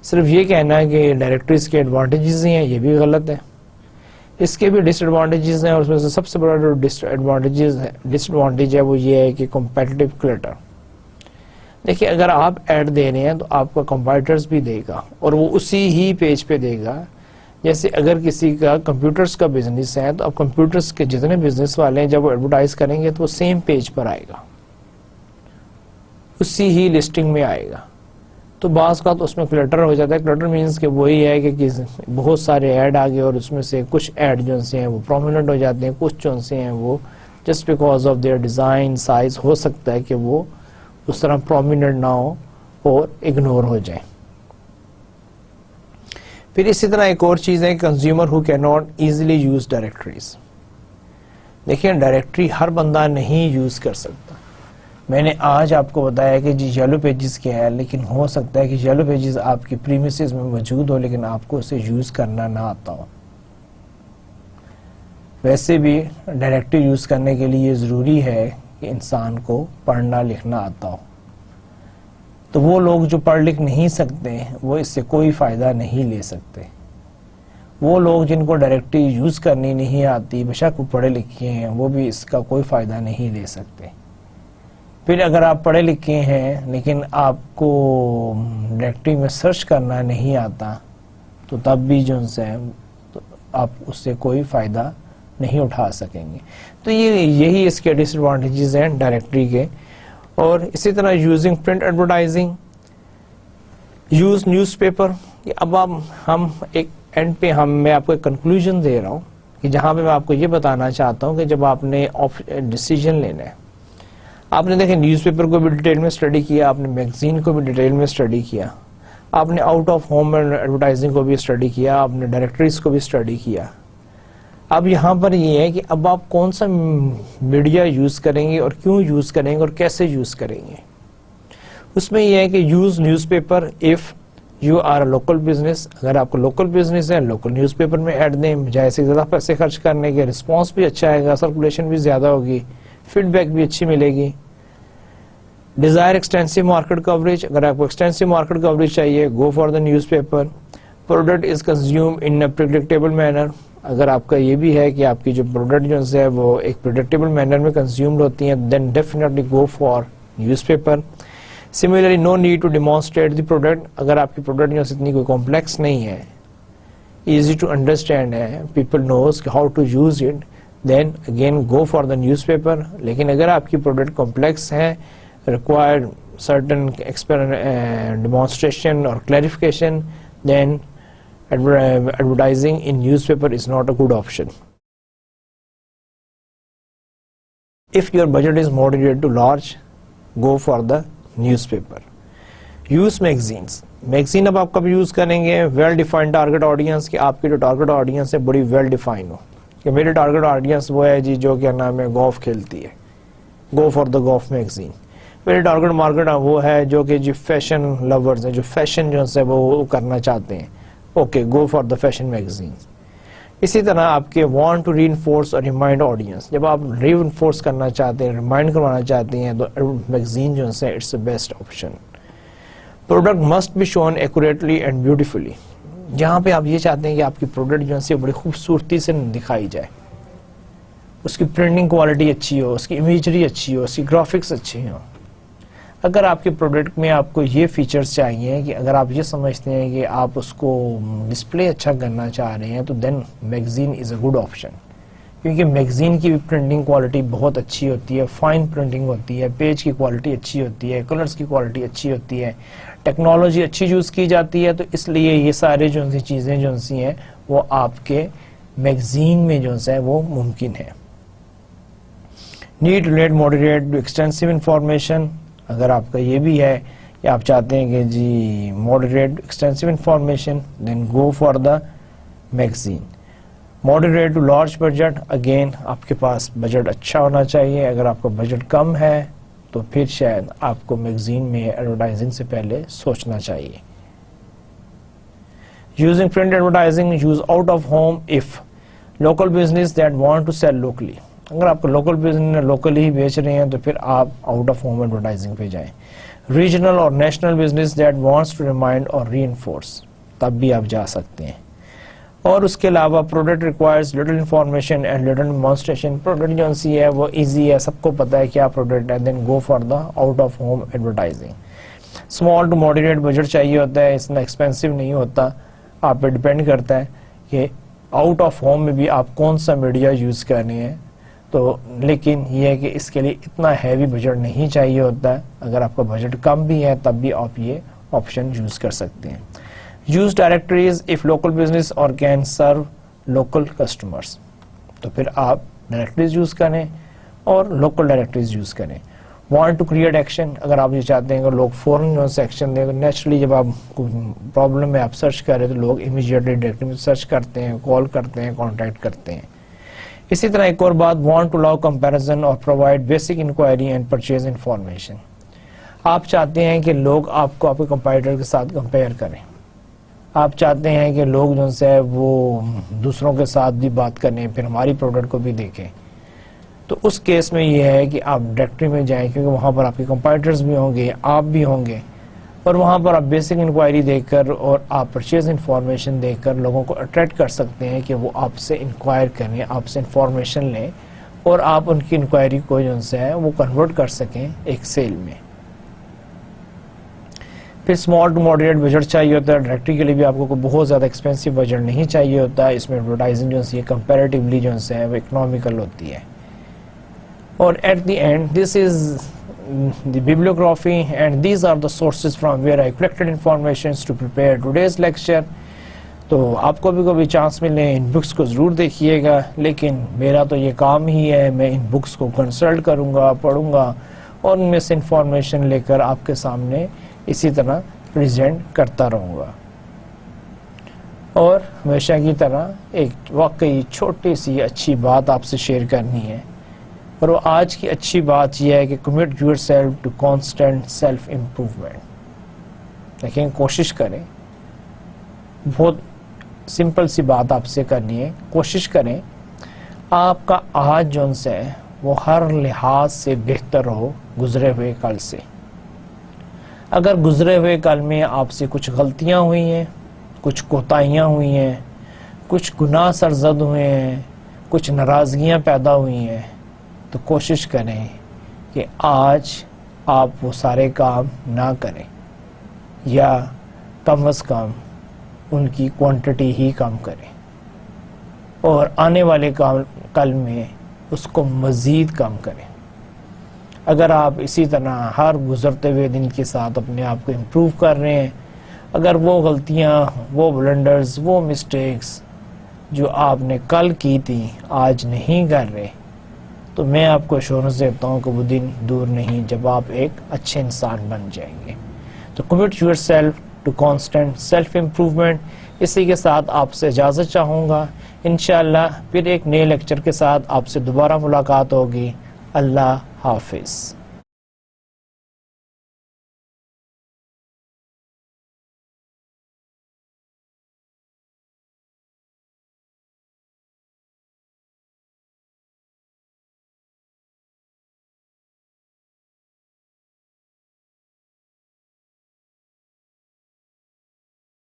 صرف یہ کہنا ہے کہ ڈائریکٹریز کے ایڈوانٹیجز ہی ہیں، یہ بھی غلط ہے. اس کے بھی ڈس ایڈوانٹیجز ہیں، اور اس میں سے سب سے بڑا جو ڈس ایڈوانٹیج ہے وہ یہ ہے کہ کمپیٹیٹو کلٹر. دیکھیے اگر آپ ایڈ دے رہے ہیں تو آپ کا کمپیٹیٹرز بھی دے گا، اور وہ اسی ہی پیج پہ دے گا. جیسے اگر کسی کا کمپیوٹرز کا بزنس ہے تو اب کمپیوٹرز کے جتنے بزنس والے ہیں جب وہ ایڈورٹائز کریں گے تو وہ سیم پیج پر آئے گا، اسی ہی لسٹنگ میں آئے گا. تو بعض کا تو اس میں کلٹر ہو جاتا ہے. کلٹر مینس کہ وہی ہے کہ بہت سارے ایڈ آ گئے اور اس میں سے کچھ ایڈ جو سے ہیں وہ پرومیننٹ ہو جاتے ہیں، کچھ جو سے ہیں وہ just because of their design size ہو سکتا ہے کہ وہ اس طرح پرومیننٹ نہ ہو اور اگنور ہو جائیں. پھر اسی طرح ایک اور چیز ہے، consumer who can not easily use directories. دیکھیں ڈائریکٹری ہر بندہ نہیں یوز کر سکتا. میں نے آج آپ کو بتایا کہ جی یلو پیجز کیا ہے، لیکن ہو سکتا ہے کہ یلو پیجز آپ کی پریمیسز میں موجود ہو لیکن آپ کو اسے یوز کرنا نہ آتا ہو. ویسے بھی ڈائریکٹری یوز کرنے کے لیے ضروری ہے کہ انسان کو پڑھنا لکھنا آتا ہو. تو وہ لوگ جو پڑھ لکھ نہیں سکتے وہ اس سے کوئی فائدہ نہیں لے سکتے. وہ لوگ جن کو ڈائریکٹری یوز کرنی نہیں آتی، بے شک وہ پڑھے لکھے ہیں، وہ بھی اس کا کوئی فائدہ نہیں لے سکتے. پھر اگر آپ پڑھے لکھے ہیں لیکن آپ کو ڈائریکٹری میں سرچ کرنا نہیں آتا تو تب بھی جو ہے تو آپ اس سے کوئی فائدہ نہیں اٹھا سکیں گے. تو یہی اس کے ڈس ایڈوانٹیجز ہیں ڈائریکٹری کے. اور اسی طرح using print advertising, use news paper. اب ہم ایک اینڈ پہ میں آپ کو ایک کنکلوژن دے رہا ہوں کہ جہاں پہ میں آپ کو یہ بتانا چاہتا ہوں کہ جب آپ نے ڈیسیجن لینا ہے، آپ نے دیکھیں نیوز پیپر کو بھی ڈیٹیل میں اسٹڈی کیا، آپ نے میگزین کو بھی ڈیٹیل میں اسٹڈی کیا، آپ نے آؤٹ آف ہوم ایڈورٹائزنگ کو بھی اسٹڈی کیا، آپ نے ڈائریکٹریز کو بھی اسٹڈی کیا. اب یہاں پر یہ ہے کہ اب آپ کون سا میڈیا یوز کریں گے اور کیوں یوز کریں گے اور کیسے یوز کریں گے. اس میں یہ ہے کہ use newspaper if you are a local business. اگر آپ کو لوکل بزنس ہے، لوکل نیوز پیپر میں ایڈ دیں، بجائے سے زیادہ پیسے خرچ کرنے کے. رسپانس بھی اچھا آئے گا، سرکولیشن بھی زیادہ ہوگی، فیڈ بیک بھی اچھی ملے گی. Dzire extensive market coverage. اگر آپ کو ایکسٹینسو مارکیٹ کوریج چاہیے، گو for the news paper. Product is consume in a predictable manner. اگر آپ کا یہ بھی ہے کہ آپ کی جو پروڈکٹ جو ہے وہ ایک پریڈکٹیبل مینر میں کنزیومڈ ہوتی ہیں، then definitely go for newspaper. Similarly no need to demonstrate the product. اگر آپ کی پروڈکٹ جو اتنی کوئی کمپلیکس نہیں ہے، ایزی ٹو انڈرسٹینڈ ہے، people knows how to use it, then again go for the newspaper. لیکن اگر آپ کی پروڈکٹ کمپلیکس ہے, required certain demonstration or clarification, then advertising in newspaper is not a good option. If your budget is moderate to large, go for the newspaper. Use magazines. Magazine اب آپ کب use کریں گے؟ Well defined target audience, کہ آپ کی جو target audience ہے بڑی ویل ڈیفائن ہو, کہ میری ٹارگیٹ آڈینس وہ ہے جی جو کیا نام ہے گولف کھیلتی ہے, گو فار دا گولف میگزین. میری ٹارگیٹ مارکیٹ وہ ہے جو کہ جی فیشن لورز ہیں, جو فیشن جو ہے وہ کرنا چاہتے ہیں, okay go for the fashion magazine. اسی طرح آپ کے وانٹ ٹو ری انفورس اور ریمائنڈ آڈینس, جب آپ ری انفورس کرنا چاہتے ہیں, ریمائنڈ کروانا چاہتے ہیں, تو میگزین جو ہے it's a best option. Product must be shown accurately and beautifully, جہاں پہ آپ یہ چاہتے ہیں کہ آپ کی پروڈکٹ جو ہے بڑی خوبصورتی سے دکھائی جائے, اس کی پرنٹنگ کوالٹی اچھی ہو, اس کی امیجری اچھی ہو, اس کی گرافکس اچھی ہو. اگر آپ کے پروڈکٹ میں آپ کو یہ فیچرز چاہیے کہ اگر آپ یہ سمجھتے ہیں کہ آپ اس کو ڈسپلے اچھا کرنا چاہ رہے ہیں, تو then magazine is a good option, کیونکہ میگزین کی بھی پرنٹنگ کوالٹی بہت اچھی ہوتی ہے, فائن پرنٹنگ ہوتی ہے, پیج کی کوالٹی اچھی ہوتی ہے, کلرز کی کوالٹی اچھی ہوتی ہے, ٹیکنالوجی اچھی یوز کی جاتی ہے. تو اس لیے یہ سارے جو سی چیزیں جو سی ہیں وہ آپ کے میگزین میں جو ہے وہ ممکن ہے. Need relate moderate extensive information, اگر آپ کا یہ بھی ہے کہ آپ چاہتے ہیں کہ جی moderate extensive information, then go for the magazine. Moderate to large budget, again آپ کے پاس بجٹ اچھا ہونا چاہیے. اگر آپ کا بجٹ کم ہے تو پھر شاید آپ کو میگزین میں ایڈورٹائزنگ سے پہلے سوچنا چاہیے. Using print advertising, use out of home if local business that want to sell locally. اگر آپ کو لوکل بزنس لوکلی ہی بیچ رہے ہیں تو پھر آپ آؤٹ آف ہوم ایڈورٹائزنگ پہ جائیں. ریجنل اور national business that wants to remind اور ری انفورس, تب بھی آپ جا سکتے ہیں. اور اس کے علاوہ product requires little information and little demonstration. Product جو سی ہے وہ ایزی ہے, سب کو پتا ہے کیا پروڈکٹ ہے, then go for the out of home advertising. Small to moderate budget چاہیے ہوتا ہے, اتنا ایکسپینسو نہیں ہوتا, آپ پہ ڈپینڈ کرتا ہے کہ آؤٹ آف ہوم میں بھی آپ کون سا میڈیا یوز کرنے ہیں. تو لیکن یہ ہے کہ اس کے لیے اتنا ہیوی بجٹ نہیں چاہیے ہوتا ہے. اگر آپ کا بجٹ کم بھی ہے تب بھی آپ یہ آپشن یوز کر سکتے ہیں. Use directories if local business اور کین سرو لوکل کسٹمرس, تو پھر آپ ڈائریکٹریز یوز کریں اور لوکل ڈائریکٹریز یوز کریں. وانٹ ٹو کریٹ ایکشن, اگر آپ یہ چاہتے ہیں کہ لوگ فوراً ایکشن دیں, تو نیچرلی جب آپ پرابلم میں آپ سرچ کریں تو لوگ امیڈیٹلی ڈائریکٹری میں سرچ کرتے ہیں, کال کرتے ہیں, کانٹیکٹ کرتے ہیں. اسی طرح ایک اور بات, وانٹ ٹو لاؤ کمپیریزن اور provide basic inquiry and purchase information. آپ چاہتے ہیں کہ لوگ آپ کو آپ کے کمپیٹیٹر کے ساتھ کمپیئر کریں, آپ چاہتے ہیں کہ لوگ جو ہے وہ دوسروں کے ساتھ بھی بات کریں, پھر ہماری پروڈکٹ کو بھی دیکھیں. تو اس کیس میں یہ ہے کہ آپ ڈائریکٹری میں جائیں, کیونکہ وہاں پر آپ کے کمپیٹیٹرز بھی ہوں گے, آپ بھی ہوں گے, اور وہاں پر آپ بیسک انکوائری دے کر اور آپ پرچیز انفارمیشن دے کر لوگوں کو اٹریکٹ کر سکتے ہیں کہ وہ آپ سے انکوائر کریں, آپ سے انفارمیشن لیں, اور آپ ان کی انکوائری کو جو ہے وہ کنورٹ کر سکیں ایک سیل میں. پھر اسمال ٹو ماڈریٹ بجٹ چاہیے ہوتا ہے. ڈائریکٹری کے لیے بھی آپ کو بہت زیادہ ایکسپینسو بجٹ نہیں چاہیے ہوتا ہے. اس میں ایڈورٹائزنگ جو ہے کمپیریٹیولی جو ہے وہ اکنامیکل ہوتی ہے. اور at the end this is the bibliography and these are the sources from where I collected information to prepare today's lecture. تو آپ کو بھی کبھی چانس ملے ان بکس کو ضرور دیکھیے گا, لیکن میرا تو یہ کام ہی ہے, میں ان بکس کو کنسلٹ کروں گا, پڑھوں گا, اور ان میں سے انفارمیشن لے کر آپ کے سامنے اسی طرح پریزنٹ کرتا رہوں گا. اور ہمیشہ کی طرح ایک واقعی چھوٹی سی اچھی بات آپ سے شیئر کرنی ہے, اور وہ آج کی اچھی بات یہ ہے کہ commit yourself to constant self improvement. لیکن کوشش کریں, بہت سمپل سی بات آپ سے کرنی ہے, کوشش کریں آپ کا آج جو ہے وہ ہر لحاظ سے بہتر ہو گزرے ہوئے کل سے. اگر گزرے ہوئے کل میں آپ سے کچھ غلطیاں ہوئی ہیں, کچھ کوتاہیاں ہوئی ہیں, کچھ گناہ سرزد ہوئے ہیں, کچھ ناراضگیاں پیدا ہوئی ہیں, تو کوشش کریں کہ آج آپ وہ سارے کام نہ کریں, یا کم از کم ان کی کوانٹٹی ہی کم کریں, اور آنے والے کل میں اس کو مزید کم کریں. اگر آپ اسی طرح ہر گزرتے ہوئے دن کے ساتھ اپنے آپ کو امپروو کر رہے ہیں، اگر وہ غلطیاں، وہ بلنڈرز، وہ مسٹیکس جو آپ نے کل کی تھی آج نہیں کر رہے، تو میں آپ کو ایشورنس دیتا ہوں کہ وہ دن دور نہیں جب آپ ایک اچھے انسان بن جائیں گے. تو commit yourself to constant self improvement. اسی کے ساتھ آپ سے اجازت چاہوں گا. انشاءاللہ پھر ایک نئے لیکچر کے ساتھ آپ سے دوبارہ ملاقات ہوگی. اللہ حافظ.